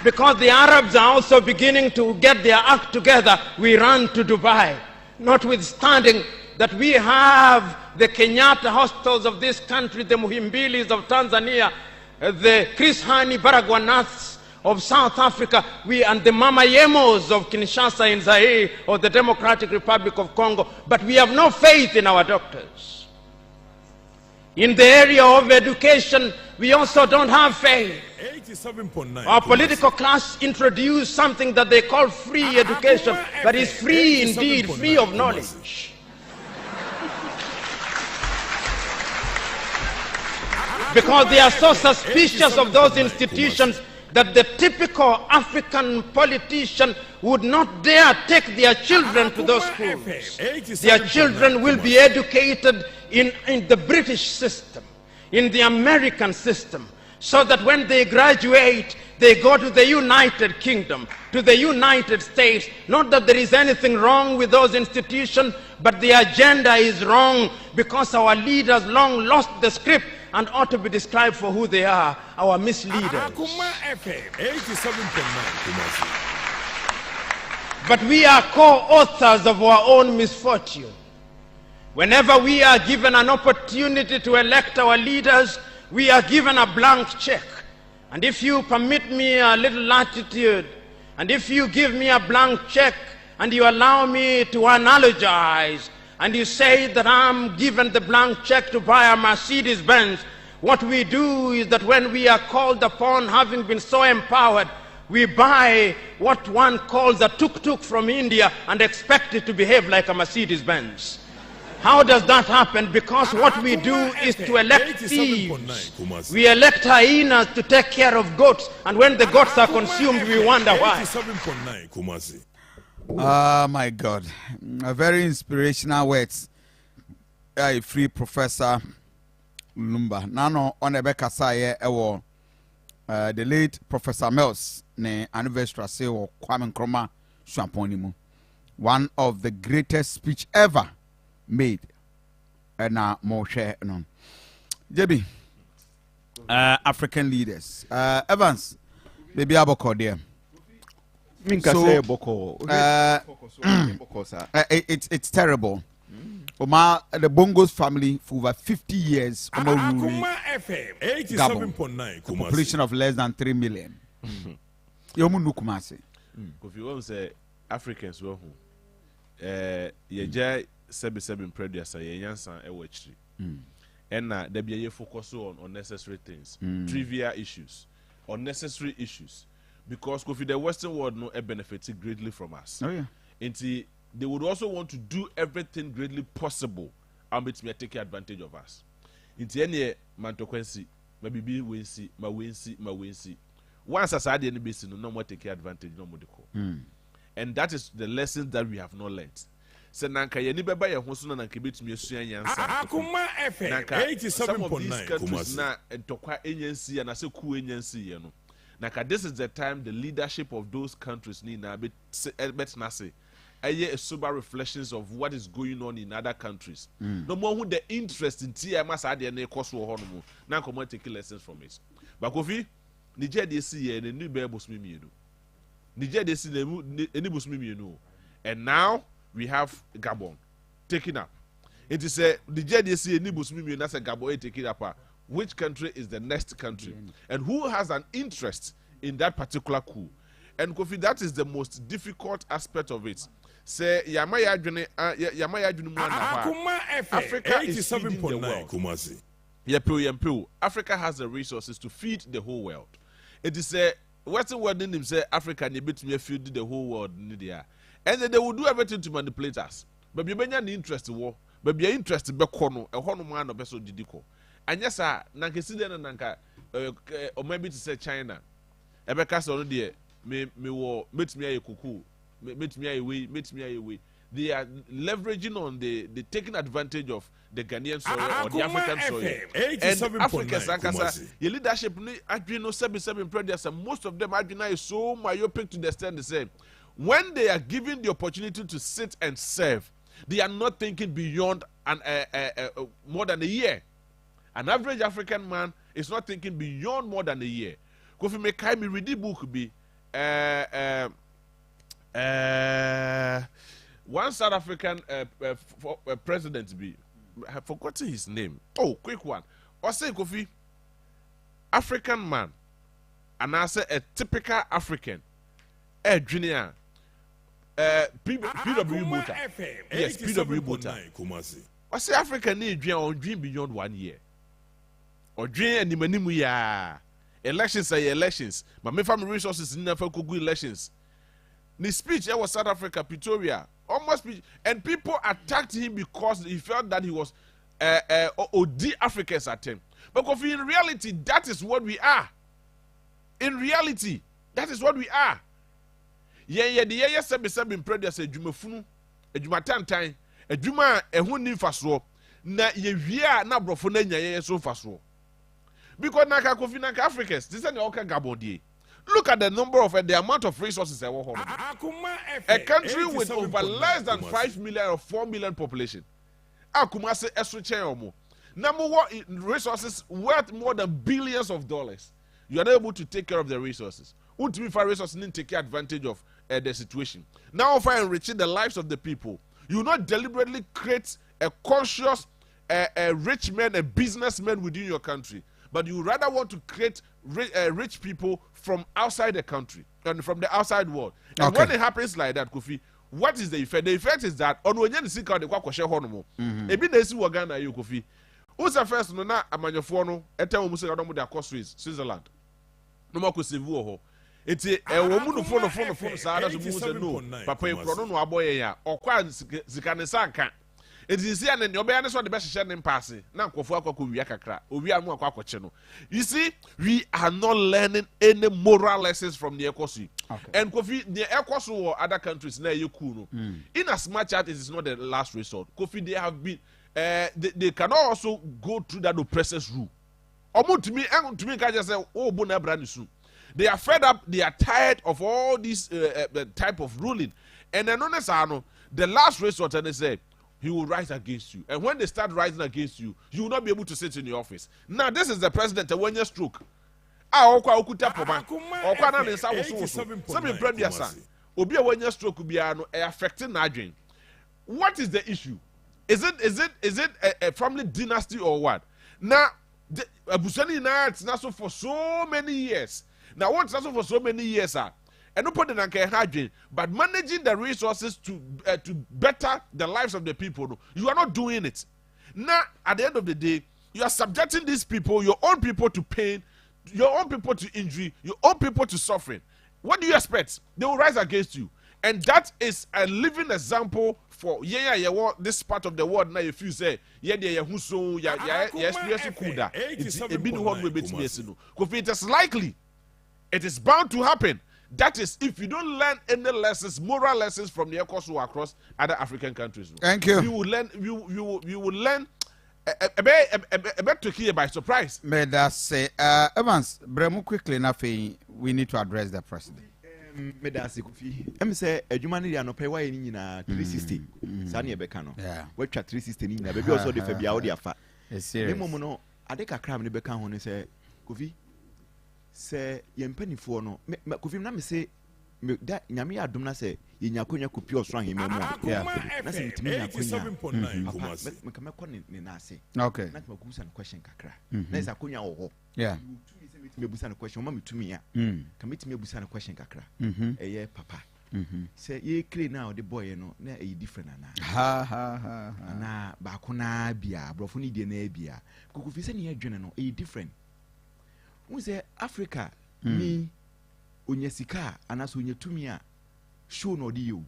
because the Arabs are also beginning to get their act together, we run to Dubai. Notwithstanding that we have the Kenyatta hostels of this country, the Muhimbilis of Tanzania, the Chris Hani Baragwanaths of South Africa, and the Mama Yemos of Kinshasa in Zaire or the Democratic Republic of Congo, but we have no faith in our doctors. In the area of education, we also don't have faith. Our political class introduced something that they call free education, but it's free indeed, free of knowledge. Because they are so suspicious of those institutions that the typical African politician would not dare take their children to those schools. Their children will be educated in the British system, in the American system, so that when they graduate, they go to the United Kingdom, to the United States. Not that there is anything wrong with those institutions, but the agenda is wrong because our leaders long lost the script and ought to be described for who they are, our misleaders. Akoma FM 87.9. But we are co-authors of our own misfortune. Whenever we are given an opportunity to elect our leaders, we are given a blank check. And if you permit me a little latitude, and if you give me a blank check, and you allow me to analogize, and you say that I'm given the blank check to buy a Mercedes Benz, what we do is that when we are called upon, having been so empowered, we buy what one calls a tuk-tuk from India and expect it to behave like a Mercedes Benz. How does that happen? Because what we do is to elect thieves. We elect hyenas to take care of goats, and when the goats are consumed, we wonder why. Oh my God. Very inspirational words. Free Professor Lumba. Nano Onebeka Saye Ewo. The late Professor Mills ne anniversary say or Kwame Nkrumah Shamponimu. One of the greatest speech ever made. And now more share no. JB. African leaders. Evans. Baby Aboko there. So, it's terrible. Oma the Bongos family for over 50 years. Akoma FM 87.9. Population of less than 3 million. Yomu Kumasi. Kofi won't say Africans were who. Yeja 77 previous Yansan Ewechri. And there be a focus on unnecessary things, trivial issues, unnecessary issues. Because Kofi, the Western world no benefited greatly from us. Oh yeah. And they would also want to do everything greatly possible and it may take advantage of us. Into any mantokwensi, maybe be winsi, ma winsi. Once as I didn't be seen, no more take advantage, no more deco. And that is the lesson that we have not learned. So nanka yeni beba ya hosuna na kibit mi esuya yansa. Akoma FM 87.9. Some of these countries na entokwa enyensi ya na se ku enyensi ya no. Naka this is the time the leadership of those countries need na bet nase. A sober reflections of what is going on in other countries. No more who the interest in TMS had any cost for honomu. Now come take lessons from it. But Kofi, Niger they see a new bear bus me. Niger they see any bus me. And now we have Gabon taking up. It is a Niger they see any bus me that's a Gabon taking up. Which country is the next country? And who has an interest in that particular coup? And Kofi, that is the most difficult aspect of it. Say Yamaya Africa is feeding the world. Africa has the resources to feed the whole world. It is a Western world in him say Africa need to feed the whole world. And then they will do everything to manipulate us. But you may not interest in war, but be interested in Bekono, a Honoman of Beso Didiko. And yes, sir, Nankisida and Nanka, or maybe to say China. Ebeka already me meet me a cuckoo. Meet me away. They are leveraging on the taking advantage of the Ghanaian soil or the African soil. And Africa, your leadership, Adreno 77 predators, and most of them Adreno is so myopic to the extent they say, when they are given the opportunity to sit and serve, they are not thinking beyond more than a year. An average African man is not thinking beyond more than a year. Kofi Mekai me read the book be one South African president be, I have forgotten his name. Oh, quick one. Or say Kofi, African man, and I say a typical African, junior, PW Bota. Yes, PW Bota. I say African need dream beyond 1 year. Or dream and the ya. Elections are elections. But my family resources never could go elections. The speech I was South Africa, Pretoria, almost, and people attacked him because he felt that he was OD Africans at him. But in reality, that is what we are. In reality, that is what we are. The 77 predators a jumafunu, a jumatan, a juma, a hundi fasro, na ye via na brofuna nya so fasro. Because naka Kofi naka Africans, this is the Oka Gabon. Look at the number of the amount of resources a country with over less than 5 million or 4 million population. Akoma say esruche number one resources worth more than billions of dollars. You are not able to take care of the resources. Ultimately, for resources need to take advantage of the situation. Now, if I enriching the lives of the people, you will not deliberately create a conscious, rich man, a businessman within your country, but you rather want to create rich people from outside the country and from the outside world. And when it happens like that, Kofi, what is the effect? The effect is that on when you see how they kwa share hono. Ebi na esi wo Ghana you Kofi. Who's the first no na amanyofo no etem mu se ga do their cost Switzerland. No more ko save wo ho. Eti wo mu no phone saa da so mu se no papa e kro no aboye ya okwa zika ne sanka. Eti si ane ne obeya ne so de be hye ne mpaase na nkofo akwa wia kakra owi anu akwa akwache no. You see, we are not learning any moral lessons from the Ekosu. And Kofi, the Ekosu or other countries na you in as much as it is not the last resort. Kofi, they have been they cannot also go through that oppressor's rule. To me, I just say, oh, bona brand soon. They are fed up, they are tired of all this type of ruling. And then on the last resort, and they say, he will rise against you. And when they start rising against you, you will not be able to sit in the office. Now, this is the president, when you stroke. Okwa okuta poma. Okwa na nsa woso. Some premier san. Obi a when you stroke bia no affecting Adrian. What is the issue? Is it a family dynasty or what? Now, Abusani na so for so many years. Now, what's also for so many years, sir? And no put in but managing the resources to better the lives of the people, you are not doing it. Now, at the end of the day, you are subjecting these people, your own people, to pain, your own people to injury, your own people to suffering. What do you expect? They will rise against you. And that is a living example for this part of the world. Now, if you say, it is likely, it is bound to happen. That is, if you don't learn any lessons, moral lessons from the Ekosu across other African countries. Thank you. You will learn. You will learn a bit to hear by surprise. May that say, Evans, Bremu quickly enough. We need to address the president. Me da se Kofi. Em say adwuma ne ya no pay wa ni nyina 360. Sa ne be ka no. We twa 360 ni nyina be bi also de fa bia wo de afa. Me mom no ade kakra me be ka ho ne say Kofi. Say yempanifo no Kofi na me say da nyame ya adom na say yenya konya kopi oso ahema mu na say mitimi nya konya me ka me ko ne na ase okay na ma kusa na question kakra na isa konya wo ho me busa na question ma mitumi ya ka mitimi busa na question kakra eye papa say ye kre na o de boy no na e different na na ba ko na bia brofo ni de na bia Kofi say ne ya dwene no e different. We say Africa ni onyesika anaso onyetumi show no di you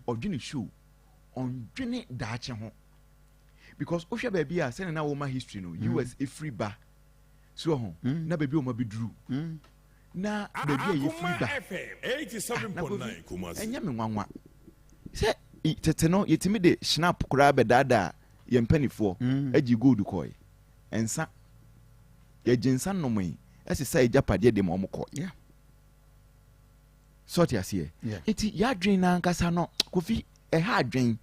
odwene show on dwene daache ho because ohwe ba bia say na wo ma history no US e free ba so ho na ba bi o ma biduru na ba bia ye free ba 87.9 Kumasi enya me nwanwa say tete no yetimi de snap kura be dada ye mpanifo agi gold koy ensa ye jinsa no mai as say japade de mo ko sort ya see iti ya dwen na nkasa no Kofi ha dwen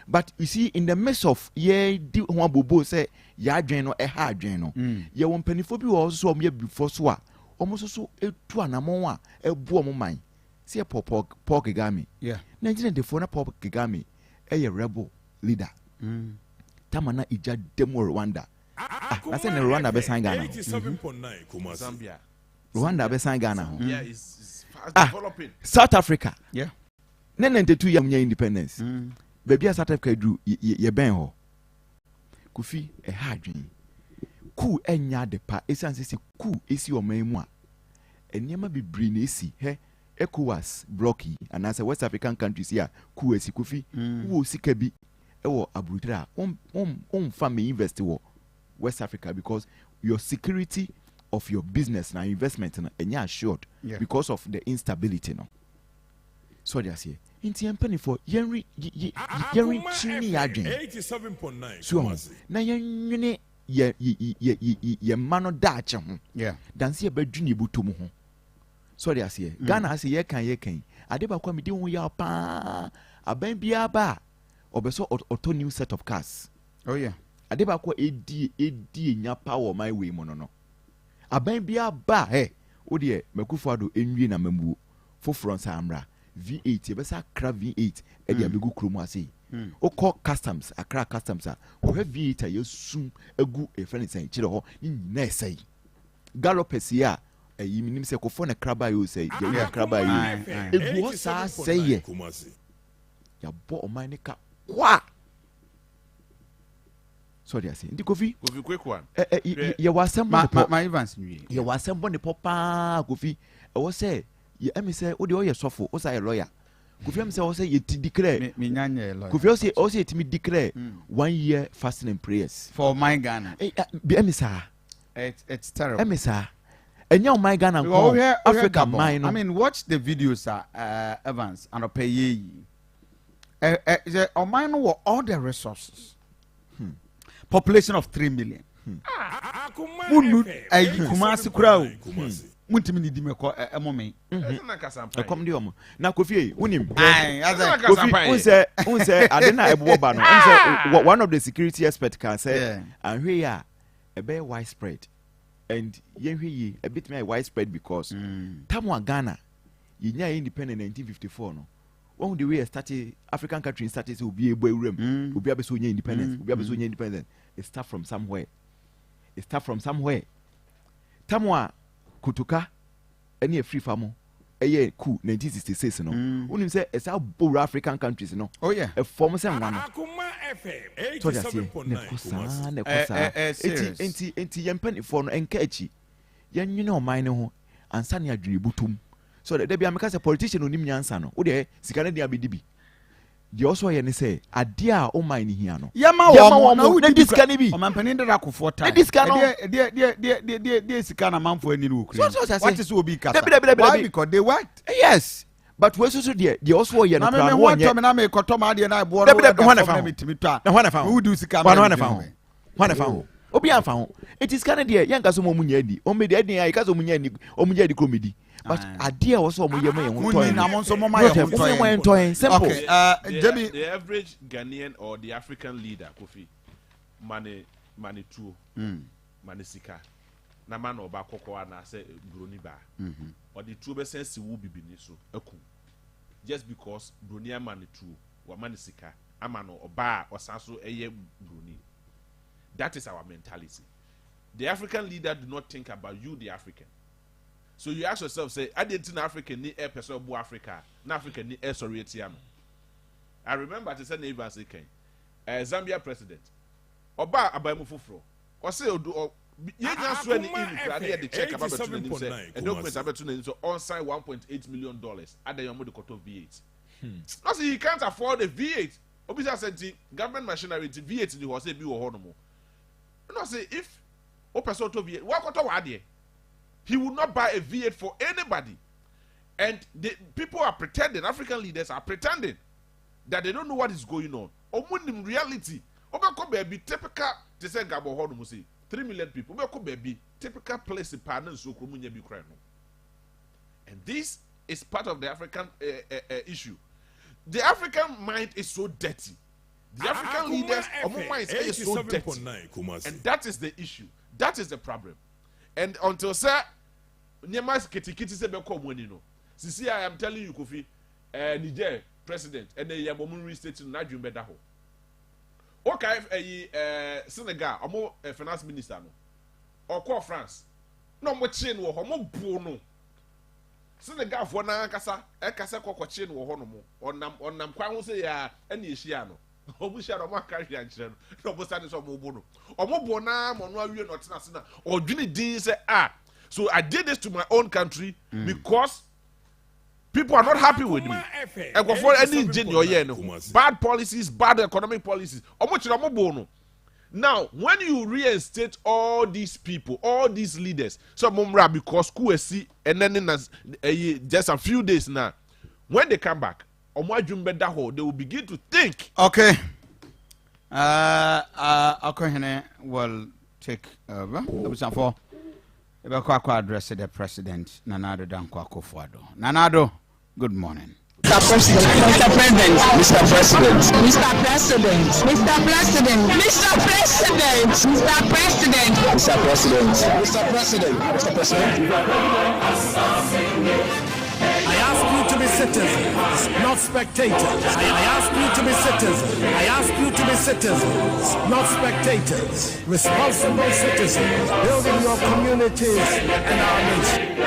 but you see in the midst of ye di ho abobo say ya dwen no ha dwen no ye won panifo bi wo so om ye before so a om so etu anamon a ebu om man see Paul Kagame Nigeria defo na Paul Kagame ye rebel leader tamana ija demo Rwanda. I said Rwanda be sign Ghana. 87.9 Kumasi. Zambia. Rwanda be sign Ghana. Yeah, it's fast developing. South Africa. Yeah. 92 years independence. Baby South Africa do ye ben ho. Kofi e ha dwen. Ku enya de pa esanse se ku esi o man mu a. Eniema bibri na esi he ECOWAS blocky and as a West African countries here ku esi Kofi wo sika bi e wo aburutra family invest wo West Africa because your security of your business and investment and assured because of the instability no. So they say inti empany for yenri chini adwen 87.9 so na yenwene ye mano dache ho yeah danse ye badwini buto mu ho sorry ase Ghana ase ye kan ade ba kwa me de ho ya pa aban bia ba obeso auto new set of cars oh yeah ade ba kwa edi nya power my way mo no aban bia ba o de Mekufuado enwie na mamuo foforo nsa amra V8 ye besa kra V8 e de abegu kromu ase o call customs akra customs a o have V8 ye sum egu e friend say kire ho na say gallopers ya yi minim se kofo na kraba yo say ya kraba yo egu ho sa say ye ya bo o man ka kwa sorry I say ndi Kofi quick one ye wasembo my Evans nwie ye wasembo ne popa Kofi e wo say ye emi say o de o ye sofo o say lawyer Kofi emi say o say ye ti declare me nyanya lawyer Kofi o say ti me declare 1 year fasting and prayers for my Ghana be emi say it's terrible emi say enya my Ghana ko Africa mine I mean watch the videos Evans and pay ye mine no all the resources population of 3 million munu Kumasi kurao muntimi ni dimeko emome ekom de omo na Kofi unim Kofi unse adena ebo ba no unse one of the security expert can say ahwe ya ebe widespread and yenhwe yi a bit me widespread because tamwa Ghana yinya independent 1954 no one the way started African country started to be able to obi abeso nya independence obi abeso nya independence it start from somewhere tamwa kutuka any a free farm eye coup 1966 no unim say esa both African countries no oh yeah a form say one Akoma FM 87.9 enti yempani for no enka achi yenwene oman ne ho ansa ne adwene butum so that be ameka say politician onim nyansa no wo de sika ne dia bedibi de also ye ne say ade a o man ne hia no yama wo na na diska ne bi o man panin da ko fota diska no de sika na manfo ani no okure what is obi kasa why because they what yes but we so de also ye no plan wo nye na me koto ma de na ebo no na mitimi to na hwana fa who do sika hwana fa ho obi anfa ho it is kind there yanka so mo munya adi o me de adi ai ka so munya adi komedi but idea also mo yema yen toy na mo so mo ma yen toy simple okay the average Ghanaian or the African leader Kofi mane tuo mane sika na man oba kokko na say broni ba or the tuo be sense wu bibini so aku just because broni mane tuo wa mane sika amano oba osanso eye broni. That is our mentality. The African leader do not think about you, the African. So you ask yourself, say, I didn't know African ni air person bu Africa, na African ni air sorry etiano. I remember to say neighbor say Zambia president. Oba abamu fufro. O say odu ye nya so any in grade the check about to name say a document about to name so on sign $1.8 million. Ade yomo de koto V8. No say he can't afford a V8. Obisa said government machinery V8 the horse be wo ho no mo. No say if person to V8 what koto wa de he would not buy a V8 for anybody. And the people are pretending, African leaders are pretending that they don't know what is going on. In reality, baby typical to say Gabo Hono say 3 million people, baby typical place in partners so and this is part of the African issue. The African mind is so dirty. The African leaders mind is so dirty. And that is the issue. That is the problem. And until sir Nyemas Kitikiti se beko money no. Sisi I am telling you Kofi Niger president and the Yamomun restate na dwumbe da ho. Okay Senegal omo finance minister no. Or France. No mo chain wo ho mo bu no. Senegal fo na kasa kokko chain wo ho no mo. Onam kwa ho se ya na ehia no. Obu share omo carry an kire no. No bo stand so mo bu no. Omo bu na mo no awie no tena se na. Odwini din se so I did this to my own country because people are not happy with me. And go for any engineer, bad policies, bad economic policies. Now, when you reinstate all these people, all these leaders, so mumra because QSC and then just a few days now, when they come back, they will begin to think. Okay. Okay, well. take over. For address the president, Nanado Danko Akufo-Addo. Nanado, good morning. Mr. President, Mr. President, Mr. President, Mr. President, Mr. President, Mr. President, Mr. President, Mr. President, Mr. President, Mr. President. I ask you to be citizens, not spectators. I ask you to be citizens. I ask you to be citizens, not spectators. Responsible citizens, building your communities and our nation.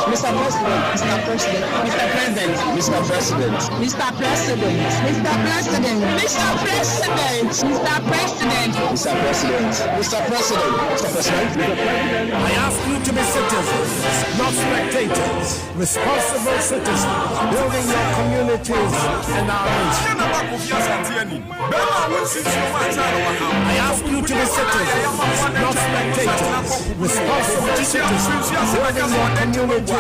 Mr. President, Mr. President, Mr. President, Mr. President, Mr. President, Mr. President, Mr. President, Mr. President, Mr. President, Mr. President, Mr. President. I ask you to be citizens, not spectators. Responsible citizens, building your communities and our nation. I ask you to be citizens, not spectators. Responsible citizens, building your communities.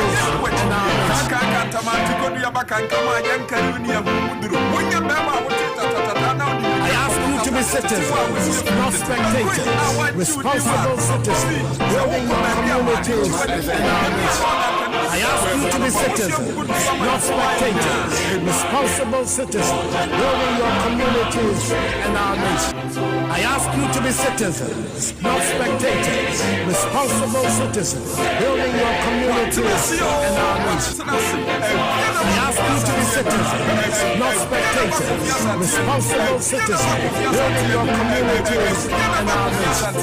I ask you to be citizens, not spectators, responsible citizens, building your communities and our nation. I ask you to be citizens, not spectators, responsible citizens, building your communities and our nation. I ask you to be citizens, not spectators, responsible citizens, building your communities and our nation. I ask you to be citizens, not spectators, responsible citizens, building your communities and our nation.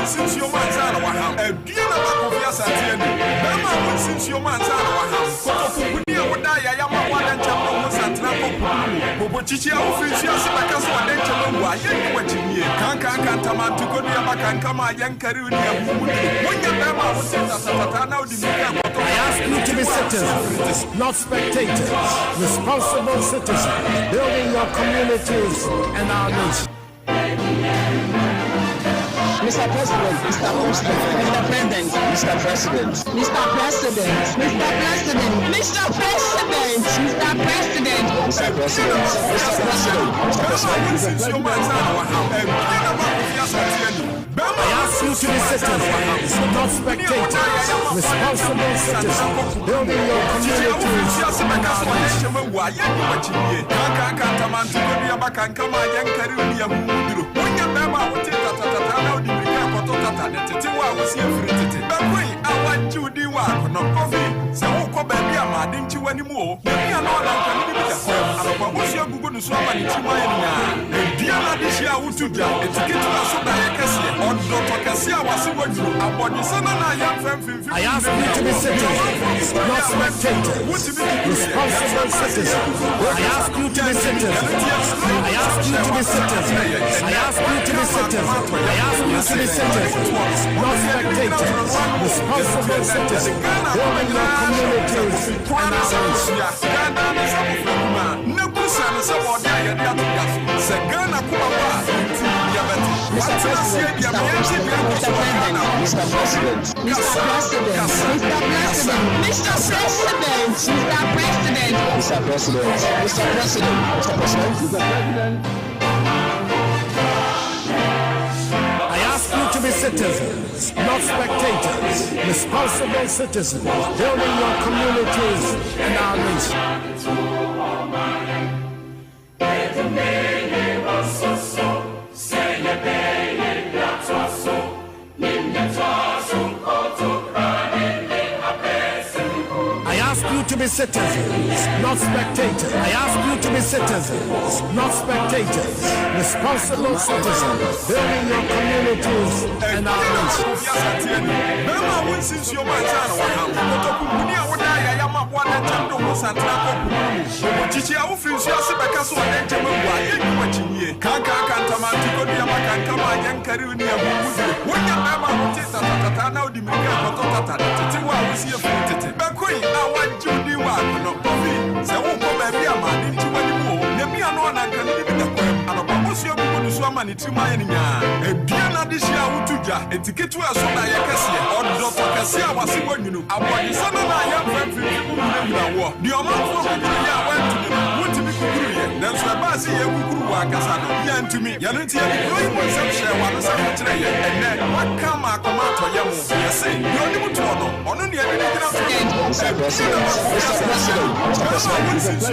Since your man's out of house, we are what I am one and I ask you to be citizens, not spectators, responsible citizens, building your communities and our nation. Mr. President, Mr. President, Mr. President, Mr. President, Mr. President, Mr. President, Mr. President, Mr. President, Mr. President, Mr. President, Mr. President. I ask you to be citizens, not spectators, responsible citizens, building your communities and our nation. I want you to do Kofi. So, baby, I'm adding to anymore. Maybe I'm not going to be the same. I'm going to go to somebody to my Diana this year. Would you do it to get to us? I ask you to be citizens, not spectators, responsible citizens. I ask you to be citizens. I ask you to be citizens. I ask you to be citizens. I ask you to be citizens, not spectators, responsible citizens, building your communities and our nation. Mr. President, Mr. President, Mr. President, Mr. President, Mr. President, Mr. President, Mr. President, Mr. President, Mr. President, Mr. President. I ask you to be citizens, not spectators, responsible citizens, building your communities and our nation. I ask you to be citizens, not spectators. I ask you to be citizens, not spectators, responsible citizens, building your communities and our nation. Then say you kukuru wa kasa no ya ntumi ya no tie no you want some share one say kire ye enne what come Akoma to ya mo ya say you ni mutu ono ono ne ya ni kira so Mr. President Mr. President